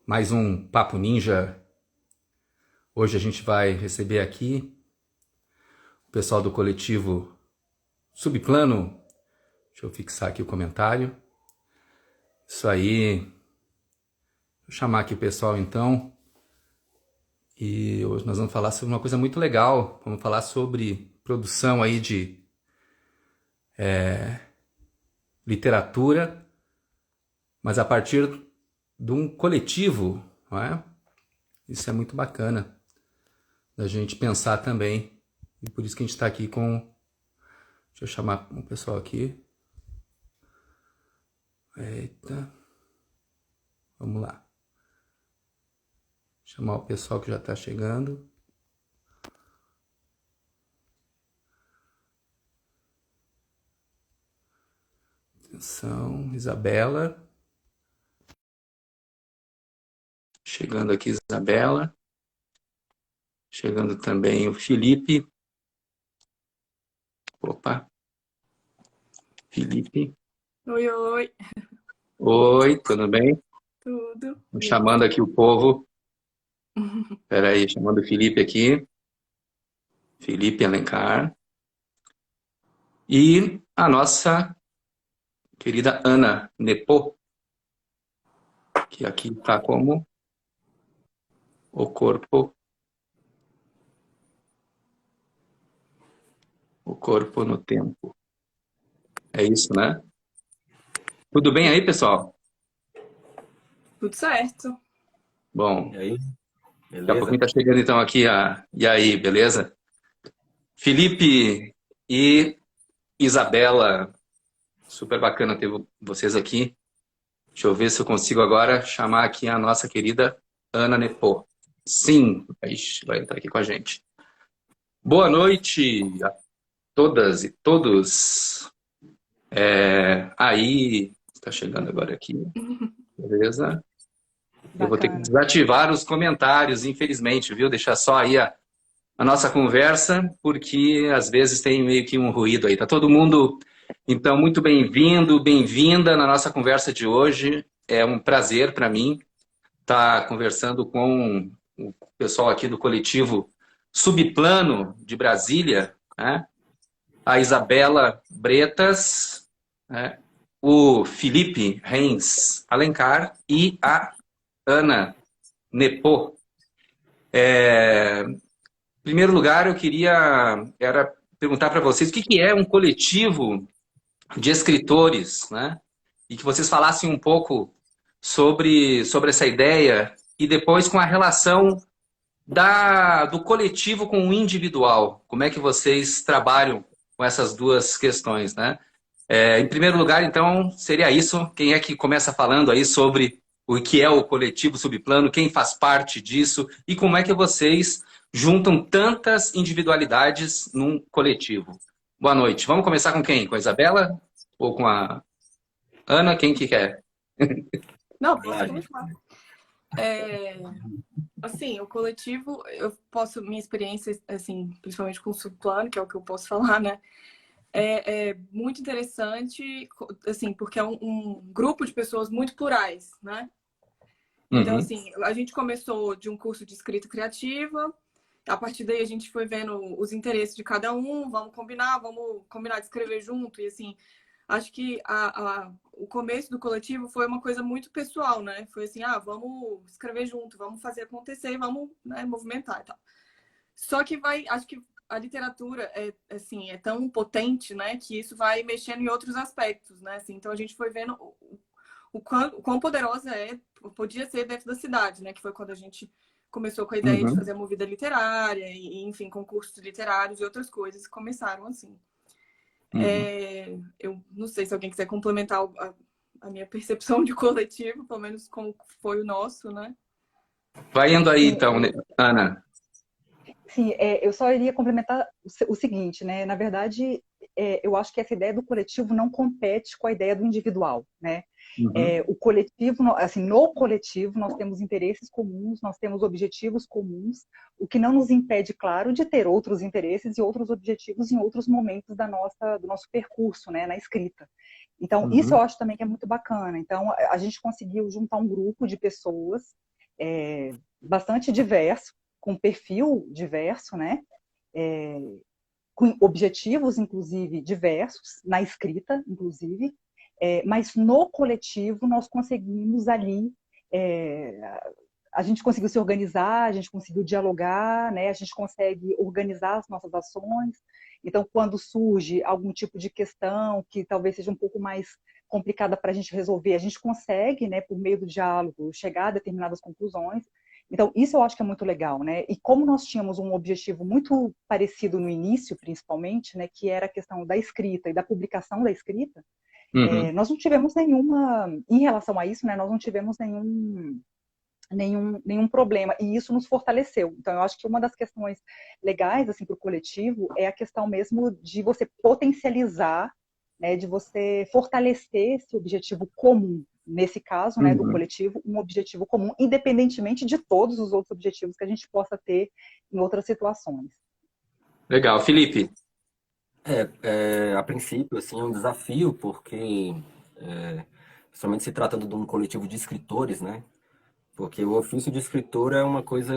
Mais um Papo Ninja. Hoje a gente vai receber aqui o pessoal do coletivo Subplano. Deixa eu fixar aqui o comentário. Isso aí. Vou chamar aqui o pessoal então. E hoje nós vamos falar sobre uma coisa muito legal. Vamos falar sobre produção aí de literatura, mas a partir de um coletivo, não é? Isso é muito bacana da gente pensar também. E por isso que a gente está aqui com... Deixa eu chamar o pessoal aqui. Eita. Vamos lá. Chamar o pessoal que já está chegando. Atenção, Isabela. Chegando aqui, Isabela. Chegando também o Felipe. Opa. Felipe. Oi, oi. Oi, tudo bem? Tudo. Tô chamando aqui o povo. Espera aí, chamando o Felipe aqui. Felipe Alencar. E a nossa querida Ana Nepo, que aqui está como o corpo no tempo. É isso, né? Tudo bem aí, pessoal? Tudo certo. Bom, E aí, daqui a pouquinho beleza? tá chegando então aqui a... E aí, beleza? Felipe e Isabela, super bacana ter vocês aqui. Deixa eu ver se eu consigo agora chamar aqui a nossa querida Ana Nepo. Sim, vai entrar aqui com a gente. Boa noite a todas e todos. Aí, está chegando agora aqui, beleza? Eu vou ter que Bacana. desativar os comentários, infelizmente, viu? Deixar só aí a nossa conversa, porque às vezes tem meio que um ruído aí. Tá todo mundo, então, muito bem-vindo, bem-vinda na nossa conversa de hoje. É um prazer para mim estar conversando com o pessoal aqui do coletivo Subplano de Brasília, né? A Isabela Bretas, né? O Felipe Reis Alencar e a Ana Nepo. Em primeiro lugar, eu queria perguntar para vocês o que é um coletivo de escritores, né? E que vocês falassem um pouco sobre essa ideia e depois com a relação do coletivo com o individual. Como é que vocês trabalham com essas duas questões, né? Em primeiro lugar, então, seria isso. Quem é que começa falando aí sobre o que é o coletivo Subplano, quem faz parte disso e como é que vocês juntam tantas individualidades num coletivo? Boa noite. Vamos começar com quem? Com a Isabela ou com a Ana? Quem que quer? Não, Vamos lá, posso gente. continuar. Assim, o coletivo, minha experiência, assim, principalmente com o subplano, que é o que eu posso falar, né? É muito interessante, assim, porque é um grupo de pessoas muito plurais, né? Então, assim, a gente começou de um curso de escrita criativa, a partir daí a gente foi vendo os interesses de cada um, vamos combinar de escrever junto, e assim, acho que o começo do coletivo foi uma coisa muito pessoal, né? Foi assim, vamos escrever junto, vamos fazer acontecer, vamos, né, movimentar e tal. Só que acho que a literatura assim, é tão potente, né, que isso vai mexendo em outros aspectos, né? Assim, então a gente foi vendo o quão poderosa podia ser dentro da cidade, né? Que foi quando a gente começou com a ideia de fazer a movida literária e, enfim, concursos literários e outras coisas que começaram assim. Eu não sei se alguém quiser complementar a minha percepção de coletivo, pelo menos como foi o nosso, né? Vai indo aí, então, Ana. Sim, eu só iria complementar o seguinte, né? Na verdade, eu acho que essa ideia do coletivo não compete com a ideia do individual, né? O coletivo, assim, no coletivo nós temos interesses comuns, nós temos objetivos comuns, o que não nos impede, claro, de ter outros interesses e outros objetivos em outros momentos do nosso percurso, né, na escrita. Então, isso eu acho também que é muito bacana. Então, a gente conseguiu juntar um grupo de pessoas bastante diverso, com perfil diverso, né? Com objetivos, inclusive, diversos, na escrita, inclusive, mas no coletivo nós conseguimos ali, a gente conseguiu se organizar, a gente conseguiu dialogar, né? A gente consegue organizar as nossas ações. Então, quando surge algum tipo de questão que talvez seja um pouco mais complicada para a gente resolver, a gente consegue, né, por meio do diálogo, chegar a determinadas conclusões. Então, isso eu acho que é muito legal, né? E como nós tínhamos um objetivo muito parecido no início, principalmente, né, que era a questão da escrita e da publicação da escrita, nós não tivemos nenhuma, em relação a isso, né, nós não tivemos nenhum problema, e isso nos fortaleceu. Então, eu acho que uma das questões legais, assim, para o coletivo é a questão mesmo de você potencializar, né, de você fortalecer esse objetivo comum, nesse caso, né, do coletivo, um objetivo comum, independentemente de todos os outros objetivos que a gente possa ter em outras situações. Legal. Felipe? A princípio, assim, é um desafio, porque, principalmente se tratando de um coletivo de escritores, né? Porque o ofício de escritor é uma coisa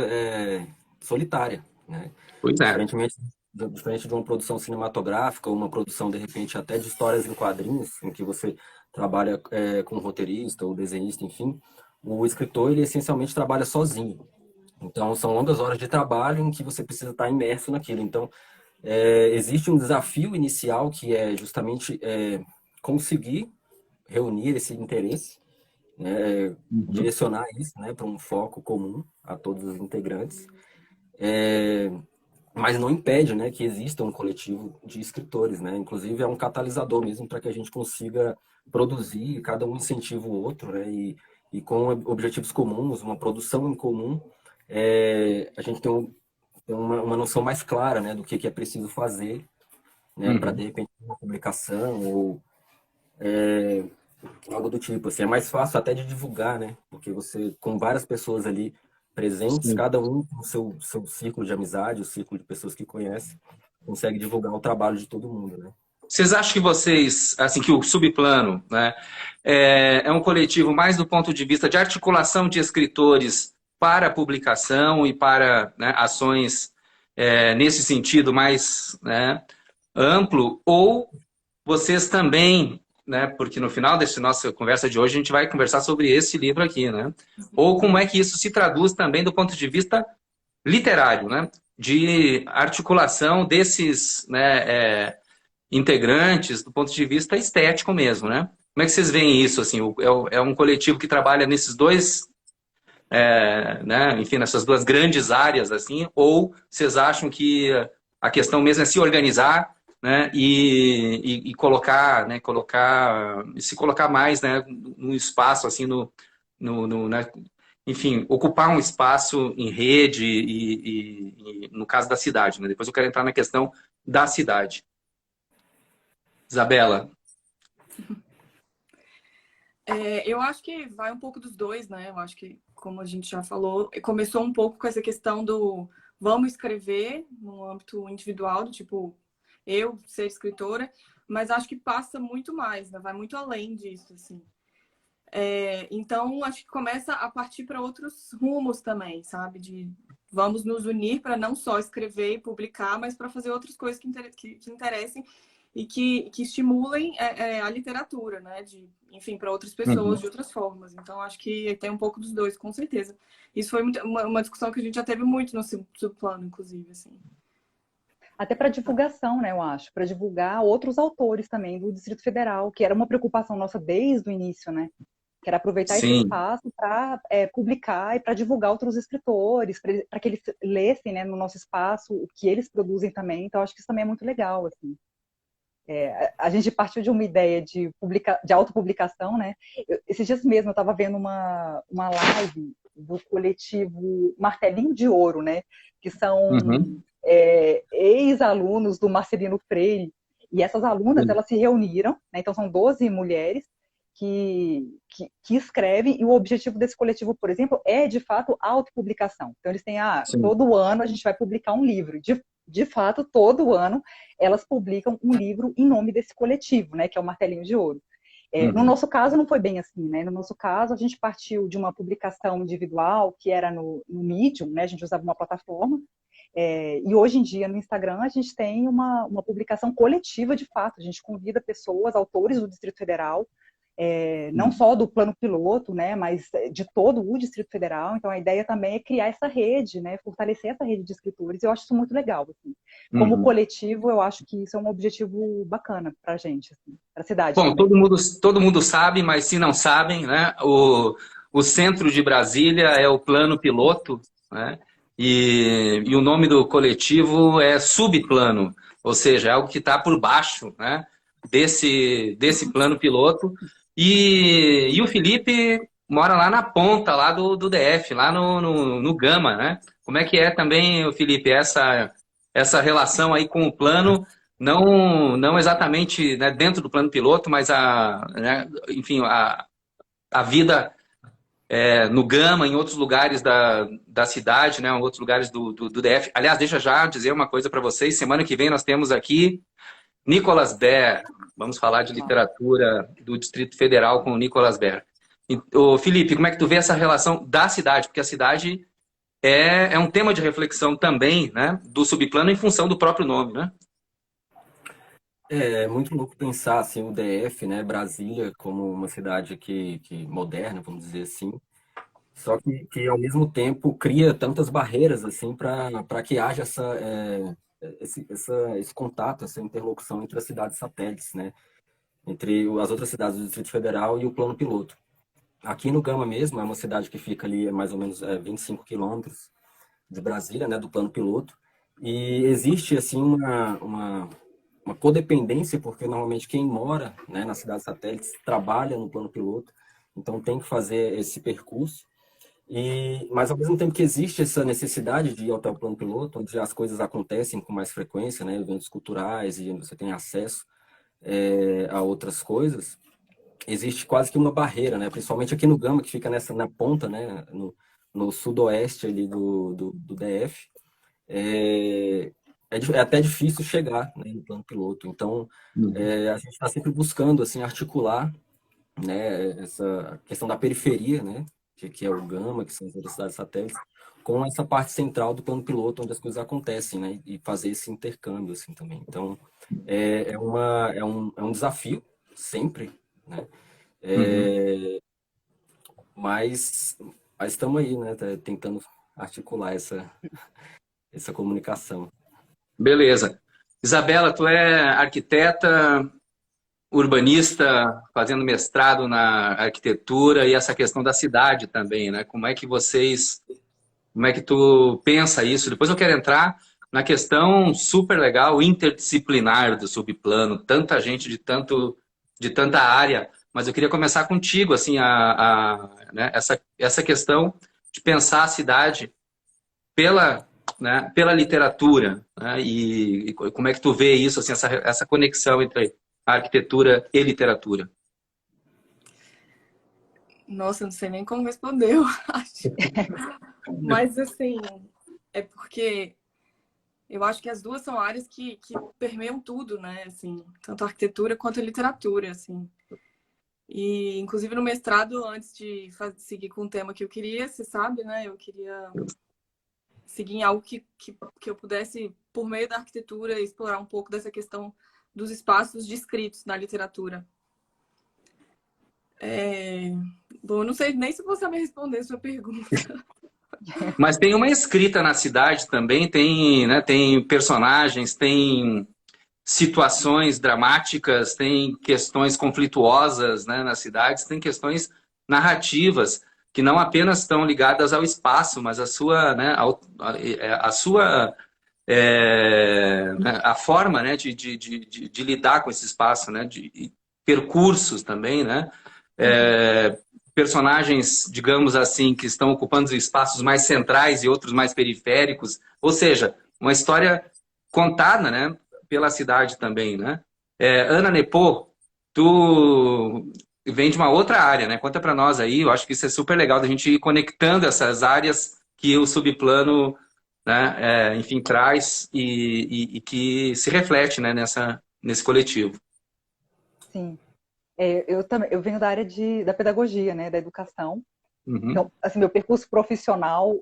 solitária, né? Pois é. Diferente de uma produção cinematográfica, ou uma produção, de repente, até de histórias em quadrinhos, em que você trabalha com um roteirista ou desenhista, enfim, o escritor, ele essencialmente trabalha sozinho. Então, são longas horas de trabalho em que você precisa estar imerso naquilo. Então, existe um desafio inicial que é justamente conseguir reunir esse interesse, né, direcionar isso, né, para um foco comum a todos os integrantes, mas não impede, né, que exista um coletivo de escritores, né, inclusive é um catalisador mesmo para que a gente consiga produzir, cada um incentiva o outro, né, e com objetivos comuns, uma produção em comum, a gente tem uma noção mais clara, né, do que é preciso fazer, né, para de repente uma publicação ou algo do tipo, assim, é mais fácil até de divulgar, né? Porque você, com várias pessoas ali presentes, cada um com o seu círculo de amizade, o círculo de pessoas que conhece, consegue divulgar o trabalho de todo mundo, né? Vocês acham que vocês, assim, que o Subplano, né, é um coletivo mais do ponto de vista de articulação de escritores para publicação e para, né, ações nesse sentido mais, né, amplo, ou vocês também, né, porque no final dessa nossa conversa de hoje a gente vai conversar sobre esse livro aqui, né? Ou como é que isso se traduz também do ponto de vista literário, né? De articulação desses, né, integrantes do ponto de vista estético mesmo, né? Como é que vocês veem isso, assim? É um coletivo que trabalha nesses dois, né, enfim, nessas duas grandes áreas, assim, ou vocês acham que a questão mesmo é se organizar, né, e colocar, né, se colocar mais, né, no espaço, assim, né, enfim, ocupar um espaço em rede e no caso da cidade, né? Depois eu quero entrar na questão da cidade. Isabela. Eu acho que vai um pouco dos dois, né? Eu acho que, como a gente já falou, começou um pouco com essa questão do vamos escrever no âmbito individual, do tipo, eu ser escritora, mas acho que passa muito mais, né? Vai muito além disso, assim. Então, acho que começa a partir para outros rumos também, sabe? De vamos nos unir para não só escrever e publicar, mas para fazer outras coisas que interessem e que estimulem a literatura, né? Enfim, para outras pessoas, de outras formas. Então, acho que tem um pouco dos dois, com certeza. Isso foi uma discussão que a gente já teve muito no Subplano, inclusive, assim. Até para divulgação, né, eu acho, para divulgar outros autores também do Distrito Federal, que era uma preocupação nossa desde o início, né? Que era aproveitar esse espaço para publicar e para divulgar outros escritores, para que eles lessem, né, no nosso espaço o que eles produzem também. Então, acho que isso também é muito legal, assim. A gente partiu de uma ideia de autopublicação, né? Esses dias mesmo eu estava vendo uma live do coletivo Martelinho de Ouro, né? Que são ex-alunos do Marcelino Freire. E essas alunas, elas se reuniram, né? Então são 12 mulheres que escrevem, e o objetivo desse coletivo, por exemplo, é, de fato, a autopublicação. Então eles têm, todo ano a gente vai publicar um livro. De fato, todo ano elas publicam um livro em nome desse coletivo, né, que é o Martelinho de Ouro. No nosso caso, não foi bem assim, né? No nosso caso, a gente partiu de uma publicação individual, que era no Medium, né? A gente usava uma plataforma, e hoje em dia, no Instagram, a gente tem uma publicação coletiva de fato. A gente convida pessoas, autores do Distrito Federal, não só do plano piloto, né, mas de todo o Distrito Federal. Então, a ideia também é criar essa rede, né, fortalecer essa rede de escritores. Eu acho isso muito legal. Assim. Como coletivo, eu acho que isso é um objetivo bacana para a gente, assim, para a cidade. Bom, todo mundo sabe, mas se não sabem, né, o centro de Brasília é o plano piloto, né, e o nome do coletivo é Subplano, ou seja, é algo que está por baixo, né, desse plano piloto. E o Felipe mora lá na ponta lá do DF, lá no Gama, né? Como é que é também, Felipe, essa relação aí com o plano, não exatamente, né, dentro do plano piloto, mas enfim, a vida no Gama, em outros lugares da cidade, né, em outros lugares do DF. Aliás, deixa já dizer uma coisa para vocês, semana que vem nós temos aqui Nicolas Baer. Vamos falar de literatura do Distrito Federal com o Nicolas Baer. Ô, Felipe, como é que tu vê essa relação da cidade? Porque a cidade é um tema de reflexão também, né, do subplano em função do próprio nome, né? É muito louco pensar assim, o DF, né, Brasília, como uma cidade que moderna, vamos dizer assim, só que ao mesmo tempo cria tantas barreiras assim para que haja esse contato, essa interlocução entre as cidades satélites, né? Entre as outras cidades do Distrito Federal e o plano piloto. Aqui no Gama mesmo, é uma cidade que fica ali mais ou menos 25 quilômetros de Brasília, né, do plano piloto, e existe assim uma codependência, porque normalmente quem mora, né, nas cidades satélites trabalha no plano piloto, então tem que fazer esse percurso. Mas ao mesmo tempo que existe essa necessidade de ir até o plano piloto, onde as coisas acontecem com mais frequência, né, eventos culturais, e você tem acesso a outras coisas, existe quase que uma barreira, né, principalmente aqui no Gama, que fica na ponta, né, no sudoeste ali do DF, é até difícil chegar, né, no plano piloto. Então, a gente está sempre buscando assim, articular, né, essa questão da periferia, né, que é o Gama, que são as outras cidades satélites, com essa parte central do plano piloto, onde as coisas acontecem, né, e fazer esse intercâmbio assim, também. Então, é um desafio, sempre, né, mas estamos aí, né, tentando articular essa comunicação. Beleza. Isabela, tu é arquiteta, urbanista, fazendo mestrado na arquitetura e essa questão da cidade também, né? Como é que tu pensa isso? Depois eu quero entrar na questão super legal, interdisciplinar do subplano, tanta gente de tanta área, mas eu queria começar contigo, assim, né, essa questão de pensar a cidade pela literatura, né? E como é que tu vê isso, assim, essa conexão entre a arquitetura e literatura? Nossa, não sei nem como responder, eu acho. Mas, assim, é porque eu acho que as duas são áreas que permeiam tudo, né? Assim, tanto a arquitetura quanto a literatura, assim. E, inclusive, no mestrado, antes de seguir com o tema que eu queria, você sabe, né? Eu queria seguir em algo que eu pudesse, por meio da arquitetura, explorar um pouco dessa questão dos espaços descritos na literatura. Bom, eu não sei nem se você vai responder a sua pergunta. Mas tem uma escrita na cidade também, né, tem personagens, tem situações dramáticas, tem questões conflituosas, né, nas cidades, tem questões narrativas que não apenas estão ligadas ao espaço, mas a sua, né, a forma, né, de lidar com esse espaço, né, de percursos também, né, personagens, digamos assim, que estão ocupando os espaços mais centrais e outros mais periféricos, ou seja, uma história contada, né, pela cidade também, né. Ana Nepô, tu vem de uma outra área, né? Conta para nós aí, eu acho que isso é super legal, da gente ir conectando essas áreas que o subplano, né, enfim, traz e que se reflete, né, nesse coletivo. Sim. Eu venho da área da pedagogia, né, da educação. Uhum. Então, assim, meu percurso profissional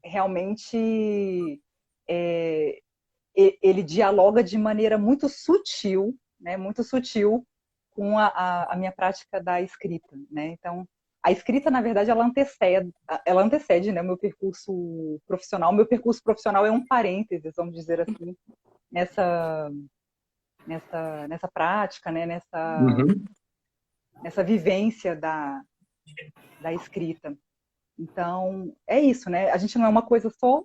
realmente ele dialoga de maneira muito sutil, né, muito sutil com a minha prática da escrita, né? Então, a escrita, na verdade, ela antecede, né, o meu percurso profissional. Meu percurso profissional é um parênteses, vamos dizer assim, nessa prática, né, Uhum. nessa vivência da escrita. Então, é isso, né? A gente não é uma coisa só,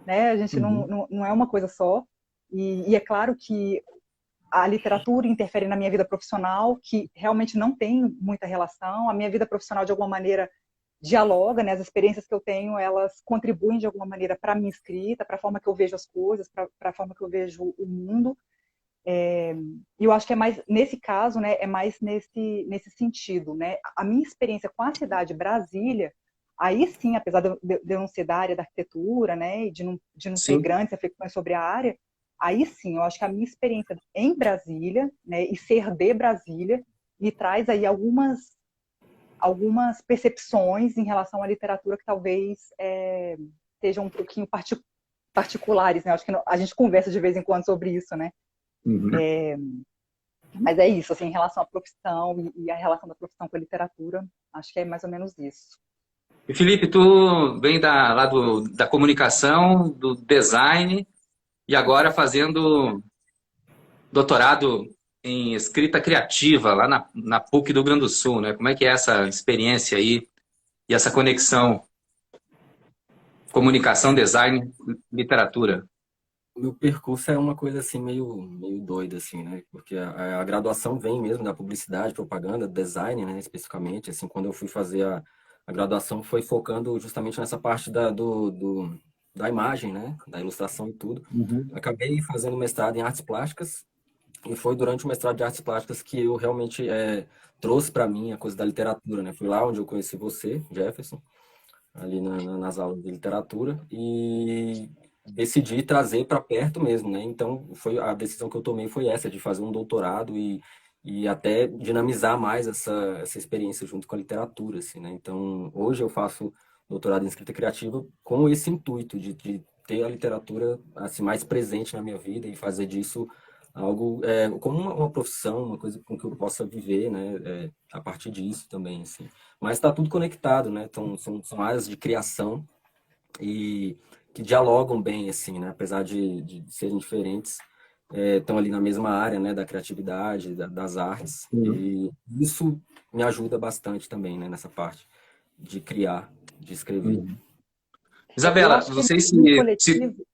né? A gente não é uma coisa só. E é claro que a literatura interfere na minha vida profissional, que realmente não tem muita relação. A minha vida profissional, de alguma maneira, dialoga, né? As experiências que eu tenho, elas contribuem de alguma maneira para a minha escrita, para a forma que eu vejo as coisas, para a forma que eu vejo o mundo. E eu acho que é mais, nesse caso, né, é mais nesse sentido, né? A minha experiência com a cidade Brasília, aí sim, apesar de eu não ser da área da arquitetura, né, e de não ter Sim. grandes reflexões sobre a área, aí sim, eu acho que a minha experiência em Brasília, né, e ser de Brasília, me traz aí algumas percepções em relação à literatura que talvez sejam um pouquinho particulares, né? Acho que a gente conversa de vez em quando sobre isso, né? Uhum. Mas é isso, assim, em relação à profissão e a relação da profissão com a literatura, acho que é mais ou menos isso. E Felipe, tu vem lá da comunicação, do design, e agora fazendo doutorado em escrita criativa lá na PUC do Rio Grande do Sul, né? Como é que é essa experiência aí e essa conexão comunicação, design, literatura? O meu percurso é uma coisa assim meio doida assim, né? Porque a graduação vem mesmo da publicidade, propaganda, design, né? Especificamente, assim, quando eu fui fazer a graduação foi focando justamente nessa parte da imagem, né? Da ilustração e tudo. Uhum. Acabei fazendo mestrado em artes plásticas e foi durante o mestrado de artes plásticas que eu realmente trouxe para mim a coisa da literatura, né? Fui lá onde eu conheci você, Jefferson, ali nas aulas de literatura e decidi trazer para perto mesmo, né? Então, a decisão que eu tomei foi essa, de fazer um doutorado e até dinamizar mais essa experiência junto com a literatura, assim, né? Então, hoje eu faço doutorado em escrita criativa com esse intuito de ter a literatura assim mais presente na minha vida e fazer disso algo como uma profissão, uma coisa com que eu possa viver, né? A partir disso também, assim. Mas está tudo conectado, né? Então, são áreas de criação e que dialogam bem, assim, né? Apesar de serem diferentes, estão ali na mesma área, né? Da criatividade, das artes. Uhum. E isso me ajuda bastante também, né? Nessa parte de criar, de escrever. Uhum. Eu Isabela, acho não que sei no se... coletivo...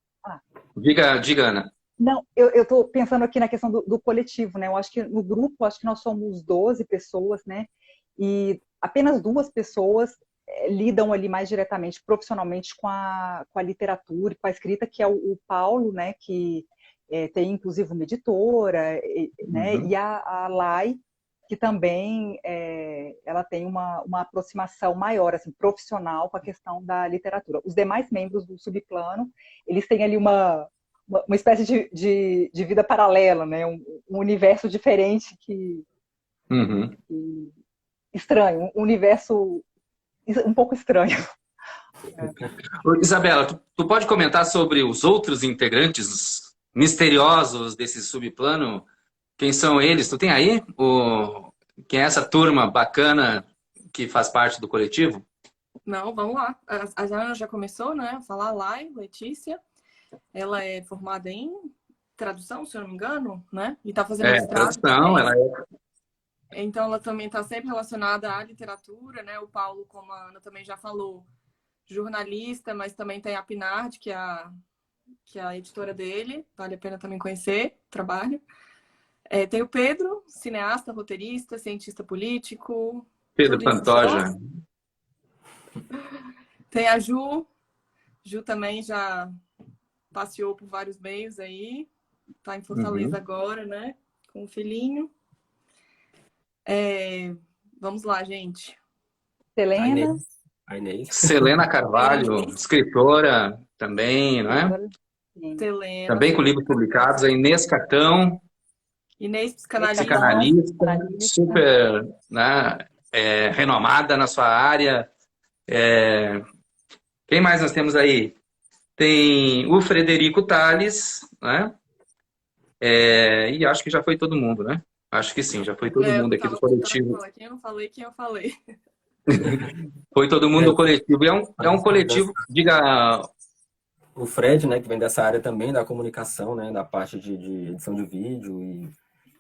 Diga, Ana. Não, eu estou pensando aqui na questão do coletivo, né? Eu acho que no grupo, acho que nós somos 12 pessoas, né? E apenas 2 pessoas lidam ali mais diretamente, profissionalmente, com a literatura e com a escrita, que é o Paulo, né? Que tem, inclusive, uma editora, né? Uhum. E a Lai, que também ela tem uma aproximação maior, assim, profissional com a questão da literatura. Os demais membros do Subplano, eles têm ali uma espécie de vida paralela, né? Um universo diferente Uhum. que estranho, um universo um pouco estranho. Isabela, tu pode comentar sobre os outros integrantes misteriosos desse subplano? Quem são eles? Tu tem aí quem é essa turma bacana que faz parte do coletivo? Não, vamos lá. A Jana já começou, né? A falar lá, Letícia. Ela é formada em tradução, se eu não me engano, né? E está fazendo mestrado Tradução, também. ela Então, ela também está sempre relacionada à literatura, né? O Paulo, como a Ana também já falou, jornalista, mas também tem a Pinard, que é a editora dele. Vale a pena também conhecer o trabalho. Tem o Pedro, cineasta, roteirista, cientista político. Pedro Tudo isso só. Pantoja. Tem a Ju. Ju também já passeou por vários meios aí. Tá em Fortaleza agora, né? Com o filhinho. Vamos lá, gente. Selena. A Inês. Selena Carvalho, escritora também, não é? Selena. Também com livros publicados. A Inês Catão. Inês, psicanalista. Psicanalista, super, né, renomada na sua área. Quem mais nós temos aí? Tem o Frederico Tales, né? E acho que já foi todo mundo, né? Acho que sim, já foi todo mundo aqui do coletivo. Quem eu não falei, quem eu falei. Foi todo mundo do coletivo. É um coletivo, diga... O Fred, né, que vem dessa área também da comunicação, né, da parte de edição de vídeo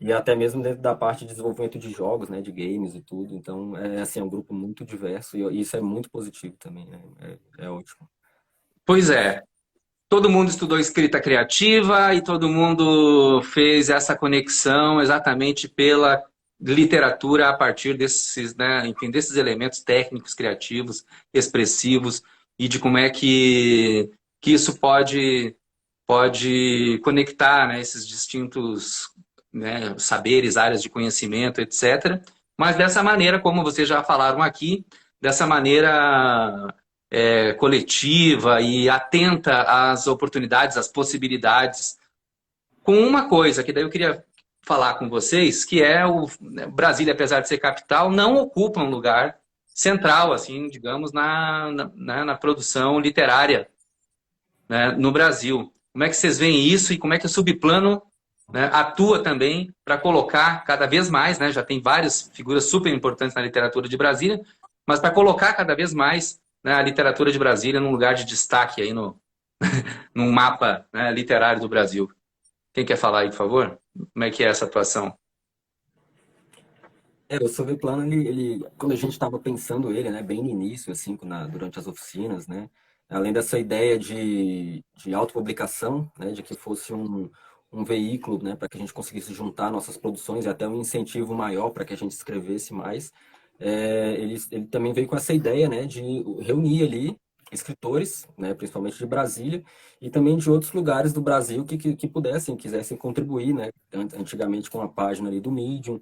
e até mesmo dentro da parte de desenvolvimento de jogos, né, de games e tudo. Então, assim, é um grupo muito diverso e isso é muito positivo também, né? É ótimo. Pois é. Todo mundo estudou escrita criativa e todo mundo fez essa conexão exatamente pela literatura a partir desses, né, enfim, desses elementos técnicos, criativos, expressivos e de como é que isso pode conectar, né, esses distintos, né, saberes, áreas de conhecimento, etc. Mas dessa maneira, como vocês já falaram aqui, dessa maneira coletiva e atenta às oportunidades, às possibilidades, com uma coisa que daí eu queria falar com vocês, que é o Brasília, apesar de ser capital, não ocupa um lugar central, assim, digamos, na produção literária, né, no Brasil. Como é que vocês veem isso e como é que o Subplano, né, atua também para colocar cada vez mais, né, já tem várias figuras super importantes na literatura de Brasília, mas para colocar cada vez mais, né, a literatura de Brasília num lugar de destaque aí num mapa, né, literário do Brasil. Quem quer falar aí, por favor? Como é que é essa atuação? O Subplano, quando a gente estava pensando ele, né, bem no início, assim, durante as oficinas, né, além dessa ideia de autopublicação, né, de que fosse um veículo, né, para que a gente conseguisse juntar nossas produções e até um incentivo maior para que a gente escrevesse mais, ele também veio com essa ideia, né, de reunir ali escritores, né, principalmente de Brasília, e também de outros lugares do Brasil que pudessem, quisessem contribuir, né, antigamente com a página ali do Medium,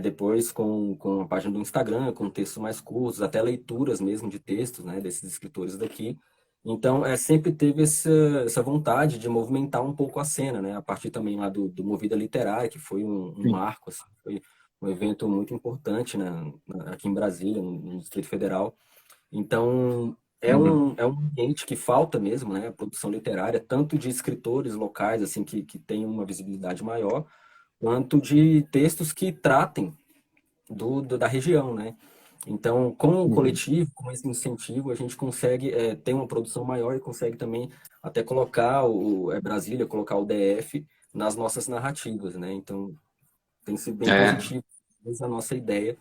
depois com a página do Instagram, com textos mais curtos, até leituras mesmo de textos, né, desses escritores daqui. Então, sempre teve essa vontade de movimentar um pouco a cena, né, a partir também lá do Movida Literária, que foi um marco, assim, foi um evento muito importante, né, aqui em Brasília, no Distrito Federal. Então, é um ambiente que falta mesmo, né, a produção literária, tanto de escritores locais, assim, que tem uma visibilidade maior, quanto de textos que tratem da região, né? Então, com o coletivo, com esse incentivo, a gente consegue ter uma produção maior e consegue também até colocar Brasília, colocar o DF nas nossas narrativas, né? Então, tem sido bem positivo essa nossa ideia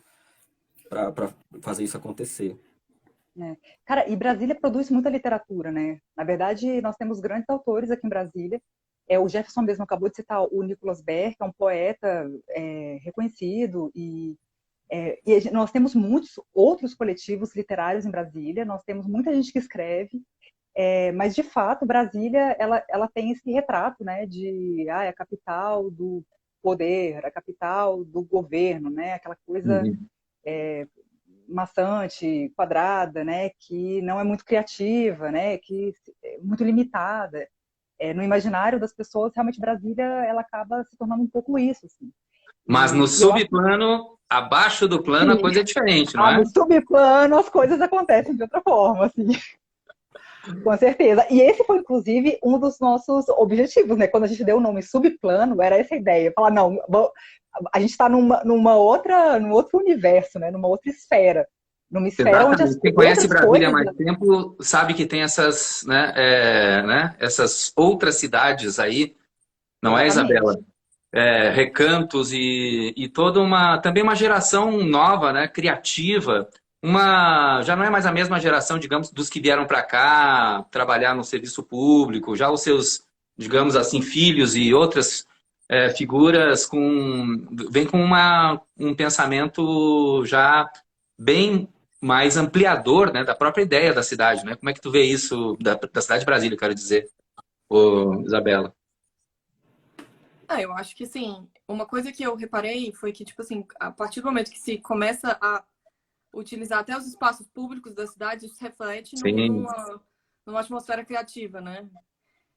para fazer isso acontecer. Cara, e Brasília produz muita literatura, né? Na verdade, nós temos grandes autores aqui em Brasília. O Jefferson mesmo acabou de citar o Nicolas Berg, que é um poeta reconhecido, e nós temos muitos outros coletivos literários em Brasília, nós temos muita gente que escreve, mas, de fato, Brasília ela tem esse retrato, né, de a capital do poder, a capital do governo, né, aquela coisa maçante, quadrada, né, que não é muito criativa, né, que é muito limitada. No imaginário das pessoas, realmente Brasília ela acaba se tornando um pouco isso, assim. Mas no subplano, abaixo do plano, sim, a coisa é diferente, não é? No subplano as coisas acontecem de outra forma, assim. Com certeza. E esse foi, inclusive, um dos nossos objetivos, né? Quando a gente deu o nome Subplano, era essa ideia. Falar, não, a gente está num outro universo, né? Numa outra esfera. Numa esfera onde quem conhece Brasília há mais tempo sabe que tem essas, essas outras cidades aí, não é, Isabela? Recantos e toda também uma geração nova, né, criativa. Já não é mais a mesma geração, digamos, dos que vieram para cá trabalhar no serviço público, já os seus, digamos assim, filhos e outras figuras vem com um pensamento já bem mais ampliador, né, da própria ideia da cidade, né? Como é que tu vê isso da cidade de Brasília, quero dizer, Isabela? Eu acho que, sim, uma coisa que eu reparei foi que, tipo assim, a partir do momento que se começa a utilizar até os espaços públicos da cidade, isso reflete numa atmosfera criativa, né?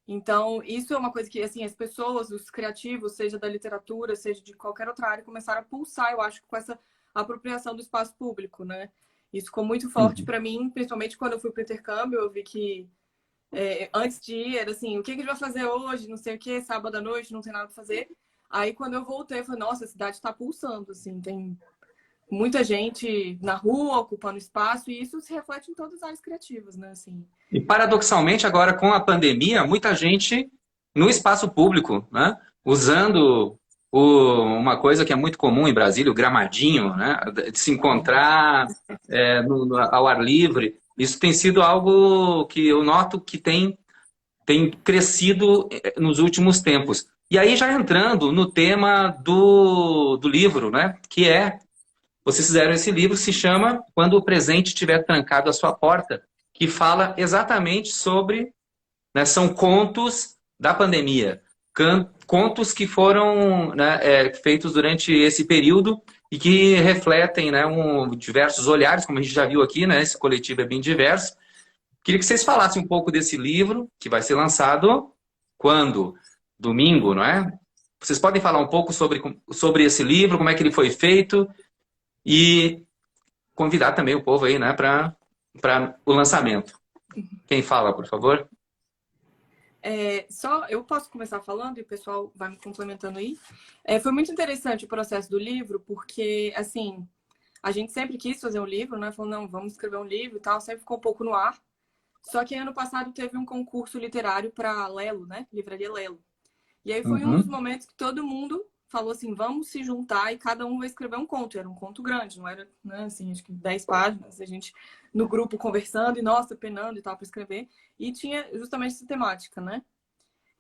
Então, isso é uma coisa que, assim, as pessoas, os criativos, seja da literatura, seja de qualquer outra área, começaram a pulsar, eu acho, com essa apropriação do espaço público, né? Isso ficou muito forte para mim, principalmente quando eu fui para o intercâmbio, eu vi que antes de ir, era assim, o que a gente vai fazer hoje, não sei o que, sábado à noite, não tem nada para fazer. Aí, quando eu voltei, eu falei, nossa, a cidade está pulsando, assim, tem muita gente na rua, ocupando espaço, e isso se reflete em todas as áreas criativas, né, assim. E paradoxalmente, agora com a pandemia, muita gente no espaço público, né? Usando uma coisa que é muito comum em Brasília, o gramadinho, né? De se encontrar ao ar livre. Isso tem sido algo que eu noto que tem crescido nos últimos tempos. E aí, já entrando no tema do livro, né? Que vocês fizeram esse livro, se chama Quando o Presente Estiver Trancado à Sua Porta, que fala exatamente sobre, né, são contos da pandemia, contos que foram, né, feitos durante esse período e que refletem, né, diversos olhares, como a gente já viu aqui, né, esse coletivo é bem diverso. Queria que vocês falassem um pouco desse livro, que vai ser lançado quando? Domingo, não é? Vocês podem falar um pouco sobre esse livro, como é que ele foi feito e convidar também o povo aí, né, para o lançamento. Quem fala, por favor? Só eu posso começar falando e o pessoal vai me complementando aí. Foi muito interessante o processo do livro, porque, assim, a gente sempre quis fazer um livro, né? Falou, não, vamos escrever um livro e tal, sempre ficou um pouco no ar. Só que ano passado teve um concurso literário para Lelo, né? Livraria Lelo. E aí foi um dos momentos que todo mundo falou assim, vamos se juntar e cada um vai escrever um conto. Era um conto grande, não era, né, assim, acho que 10 páginas. A gente no grupo conversando e, nossa, penando e tal para escrever. E tinha justamente essa temática, né?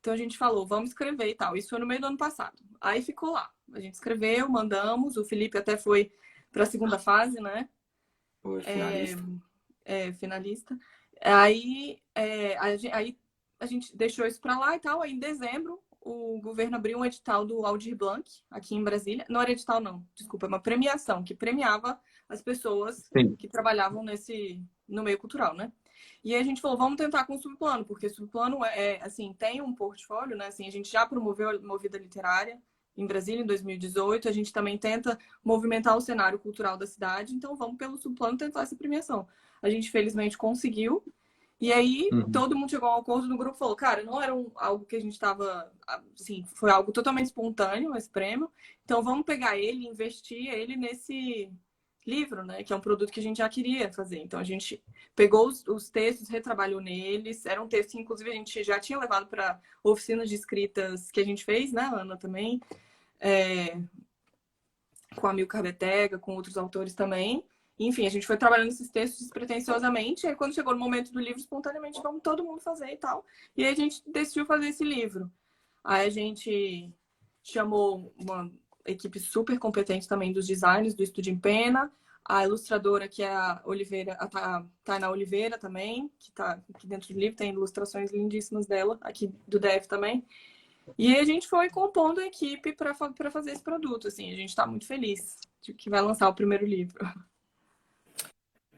Então a gente falou, vamos escrever e tal. Isso foi no meio do ano passado. Aí ficou lá. A gente escreveu, mandamos. O Felipe até foi para a segunda fase, né? Foi finalista. Finalista. Aí a gente deixou isso para lá e tal. Aí em dezembro o governo abriu um edital do Aldir Blanc, aqui em Brasília. Não era edital, não, desculpa, é uma premiação que premiava as pessoas que trabalhavam no meio cultural, né? E aí a gente falou, vamos tentar com o Subplano, porque o Subplano assim, tem um portfólio, né? Assim, a gente já promoveu a Movida Literária em Brasília em 2018, a gente também tenta movimentar o cenário cultural da cidade, então vamos pelo Subplano tentar essa premiação. A gente felizmente conseguiu. E aí, todo mundo chegou a um acordo no grupo e falou, cara, não era algo que a gente estava, assim, foi algo totalmente espontâneo, esse prêmio. Então, vamos pegar ele, investir ele nesse livro, né? Que é um produto que a gente já queria fazer. Então, a gente pegou os textos, retrabalhou neles. Eram textos que, inclusive, a gente já tinha levado para oficinas de escritas que a gente fez, né, Ana, também. Com a Milcar Betega, com outros autores também. Enfim, a gente foi trabalhando esses textos despretensiosamente, e aí quando chegou no momento do livro, espontaneamente, vamos todo mundo fazer e tal. E aí a gente decidiu fazer esse livro. Aí a gente chamou uma equipe super competente também dos designers do Estúdio em Pena, a ilustradora, que é a Tainá Oliveira também, que está aqui dentro do livro, tem ilustrações lindíssimas dela, aqui do DF também. E aí a gente foi compondo a equipe para fazer esse produto. Assim, a gente está muito feliz de que vai lançar o primeiro livro.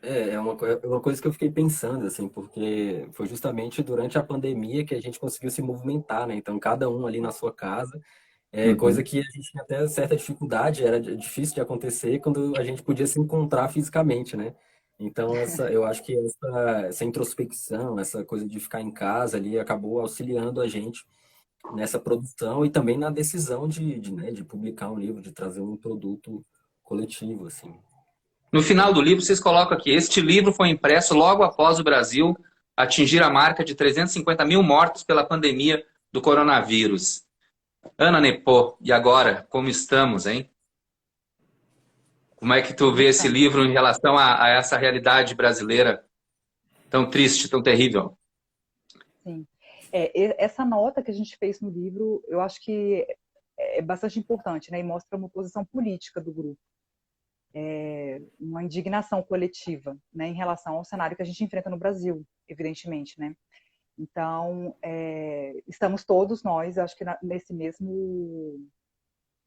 É uma coisa que eu fiquei pensando, assim, porque foi justamente durante a pandemia que a gente conseguiu se movimentar, né? Então, cada um ali na sua casa, coisa que a gente tinha até certa dificuldade, era difícil de acontecer quando a gente podia se encontrar fisicamente, né? Então, eu acho que essa introspecção, essa coisa de ficar em casa ali, acabou auxiliando a gente nessa produção e também na decisão de publicar um livro, de trazer um produto coletivo, assim. No final do livro, vocês colocam aqui, este livro foi impresso logo após o Brasil atingir a marca de 350 mil mortos pela pandemia do coronavírus. Ana Nepô, e agora, como estamos, hein? Como é que tu vê esse livro em relação a essa realidade brasileira tão triste, tão terrível? Sim. Essa nota que a gente fez no livro, eu acho que é bastante importante, né? E mostra uma posição política do grupo. Uma indignação coletiva, né, em relação ao cenário que a gente enfrenta no Brasil, evidentemente, né? Então, estamos todos nós, acho que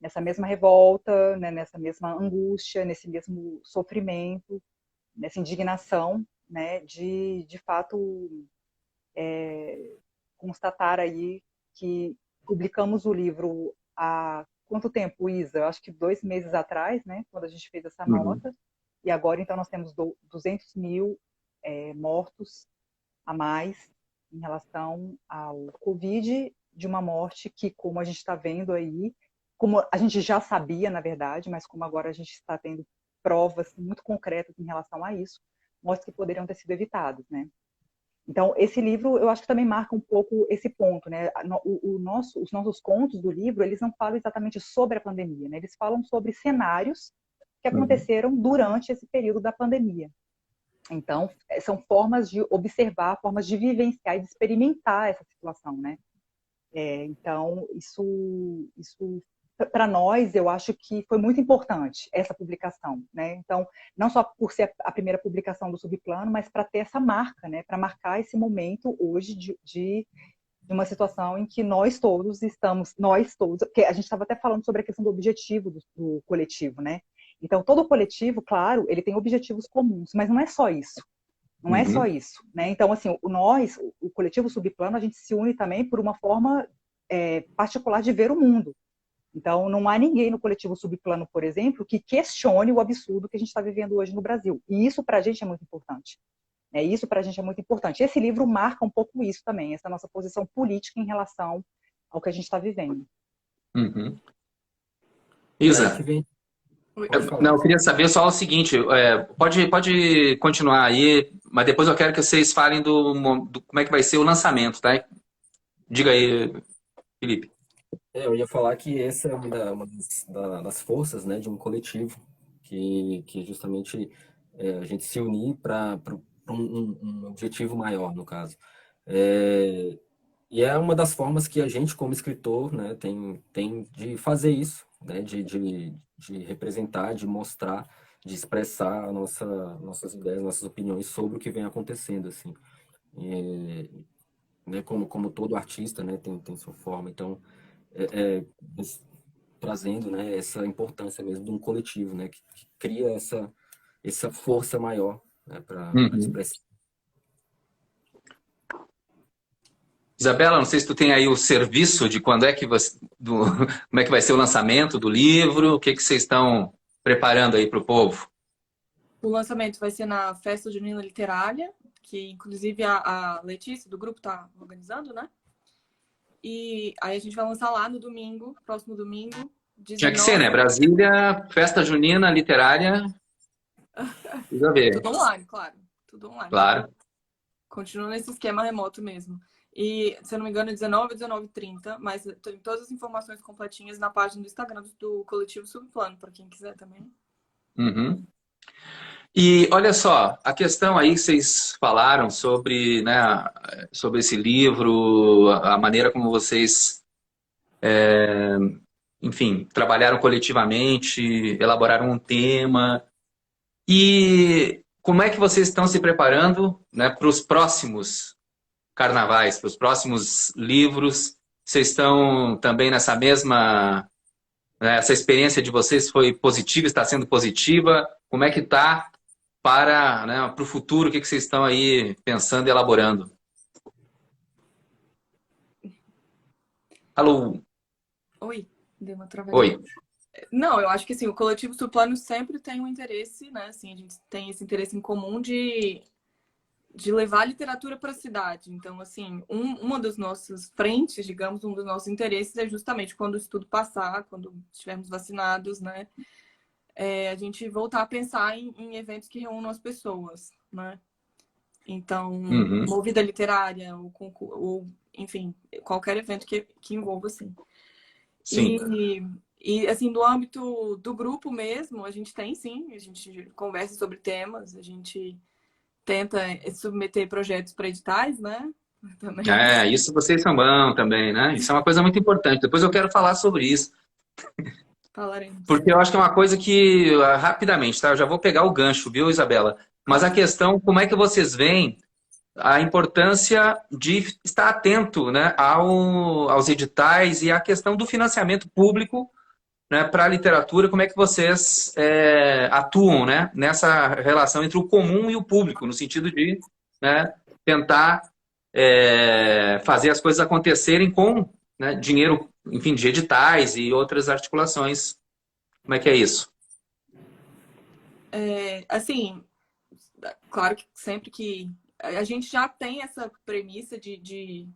nessa mesma revolta, né, nessa mesma angústia, nesse mesmo sofrimento, nessa indignação, né, de fato, constatar aí que publicamos o livro há quanto tempo, Isa? Eu acho que 2 meses atrás, né, quando a gente fez essa nota, e agora então nós temos 200 mil mortos a mais em relação ao Covid, de uma morte que, como a gente está vendo aí, como a gente já sabia, na verdade, mas como agora a gente está tendo provas muito concretas em relação a isso, mostra que poderiam ter sido evitados, né? Então, esse livro, eu acho que também marca um pouco esse ponto, né? Os nossos contos do livro, eles não falam exatamente sobre a pandemia, né? Eles falam sobre cenários que aconteceram durante esse período da pandemia. Então, são formas de observar, formas de vivenciar e de experimentar essa situação, né? Então, isso para nós, eu acho que foi muito importante essa publicação, né? Então, não só por ser a primeira publicação do Subplano, mas para ter essa marca, né? Para marcar esse momento hoje de uma situação em que nós todos, porque a gente estava até falando sobre a questão do objetivo do coletivo, né? Então, todo coletivo, claro, ele tem objetivos comuns, mas não é só isso. Não é só isso, né? Então, assim, o coletivo Subplano, a gente se une também por uma forma particular de ver o mundo. Então, não há ninguém no coletivo Subplano, por exemplo, que questione o absurdo que a gente está vivendo hoje no Brasil. E isso, para a gente, é muito importante. Isso, para a gente, é muito importante. Esse livro marca um pouco isso também, essa nossa posição política em relação ao que a gente está vivendo. Isa, eu queria saber só o seguinte, pode continuar aí, mas depois eu quero que vocês falem do como é que vai ser o lançamento, tá? Diga aí, Felipe. Eu ia falar que essa é uma das forças, né, de um coletivo, que justamente a gente se unir para um objetivo maior, no caso. E é uma das formas que a gente, como escritor, né, tem de fazer isso, né, de representar, de mostrar, de expressar nossas ideias, nossas opiniões sobre o que vem acontecendo, assim. Né, como todo artista, né, tem sua forma, então trazendo, né, essa importância mesmo de um coletivo, né, que cria essa força maior, né, para expressar. Isabela, não sei se tu tem aí o serviço de quando é que como é que vai ser o lançamento do livro, o que vocês estão preparando aí para o povo? O lançamento vai ser na Festa Junina Literária, que inclusive a Letícia do grupo está organizando, né? E aí a gente vai lançar lá no domingo, próximo domingo. 19... Tinha que ser, né? Brasília, Festa Junina Literária. Precisa ver. Tudo online, claro. Tudo online. Claro. Continua nesse esquema remoto mesmo. E, se eu não me engano, é 19 e 19h30, mas tem todas as informações completinhas na página do Instagram do Coletivo Subplano, para quem quiser também. E olha só, a questão aí que vocês falaram sobre, né, sobre esse livro, a maneira como vocês, enfim, trabalharam coletivamente, elaboraram um tema. E como é que vocês estão se preparando, né, para os próximos carnavais, para os próximos livros? Vocês estão também nessa mesma... Essa experiência de vocês foi positiva, está sendo positiva? Como é que está para, né, para o futuro? O que vocês estão aí pensando e elaborando? Alô? Oi, deu uma travada. Oi. Não, eu acho que assim, o Coletivo Subplano sempre tem um interesse, né? Assim, a gente tem esse interesse em comum de levar a literatura para a cidade. Então, assim, uma das nossas frentes, digamos, um dos nossos interesses é justamente quando isso tudo passar, quando estivermos vacinados, né? A gente voltar a pensar em eventos que reúnam as pessoas, né? Então, movida literária, ou enfim, qualquer evento que envolva, assim. Sim. E, assim, do âmbito do grupo mesmo, a gente tem, sim, a gente conversa sobre temas, a gente tenta submeter projetos para editais, né? Também. Isso vocês são bons também, né? Isso é uma coisa muito importante. Depois eu quero falar sobre isso. Falaremos. Porque eu acho que é uma coisa que, rapidamente, tá? Eu já vou pegar o gancho, viu, Isabela? Mas a questão, como é que vocês veem a importância de estar atento, né, aos editais e à questão do financiamento público, né, para a literatura? Como é que vocês atuam, né, nessa relação entre o comum e o público, no sentido de, né, tentar fazer as coisas acontecerem com, né, dinheiro, enfim, de editais e outras articulações. Como é que é isso? Assim, claro que sempre que... A gente já tem essa premissa de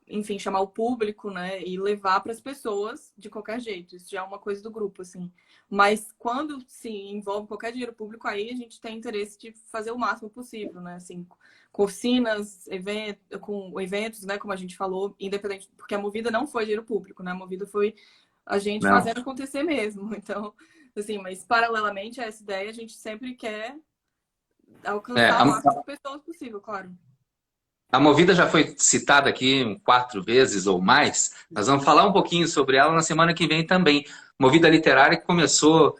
enfim, chamar o público, né? E levar para as pessoas de qualquer jeito. Isso já é uma coisa do grupo, assim. Mas quando se envolve qualquer dinheiro público, aí a gente tem interesse de fazer o máximo possível, né? Assim, com oficinas, com eventos, né? Como a gente falou, independente... Porque a Movida não foi dinheiro público, né? A Movida foi a gente Não. fazendo acontecer mesmo. Então, assim, mas paralelamente a essa ideia, a gente sempre quer alcançar o máximo de pessoas possível, claro. A Movida já foi citada aqui 4 vezes ou mais. Nós vamos falar um pouquinho sobre ela na semana que vem também. Movida Literária que começou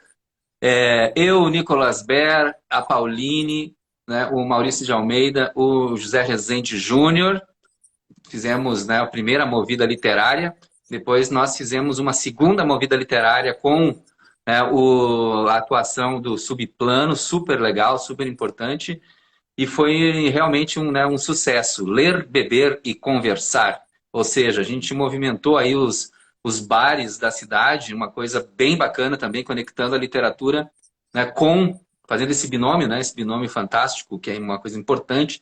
eu, o Nicolas Ber, a Pauline, né, o Maurício de Almeida, o José Rezende Júnior. Fizemos, né, a primeira Movida Literária. Depois nós fizemos uma segunda Movida Literária com a atuação do Subplano, super legal, super importante. E foi realmente um sucesso. Ler, beber e conversar. Ou seja, a gente movimentou aí os bares da cidade, uma coisa bem bacana também, conectando a literatura, né, fazendo esse binômio, né, esse binômio fantástico, que é uma coisa importante,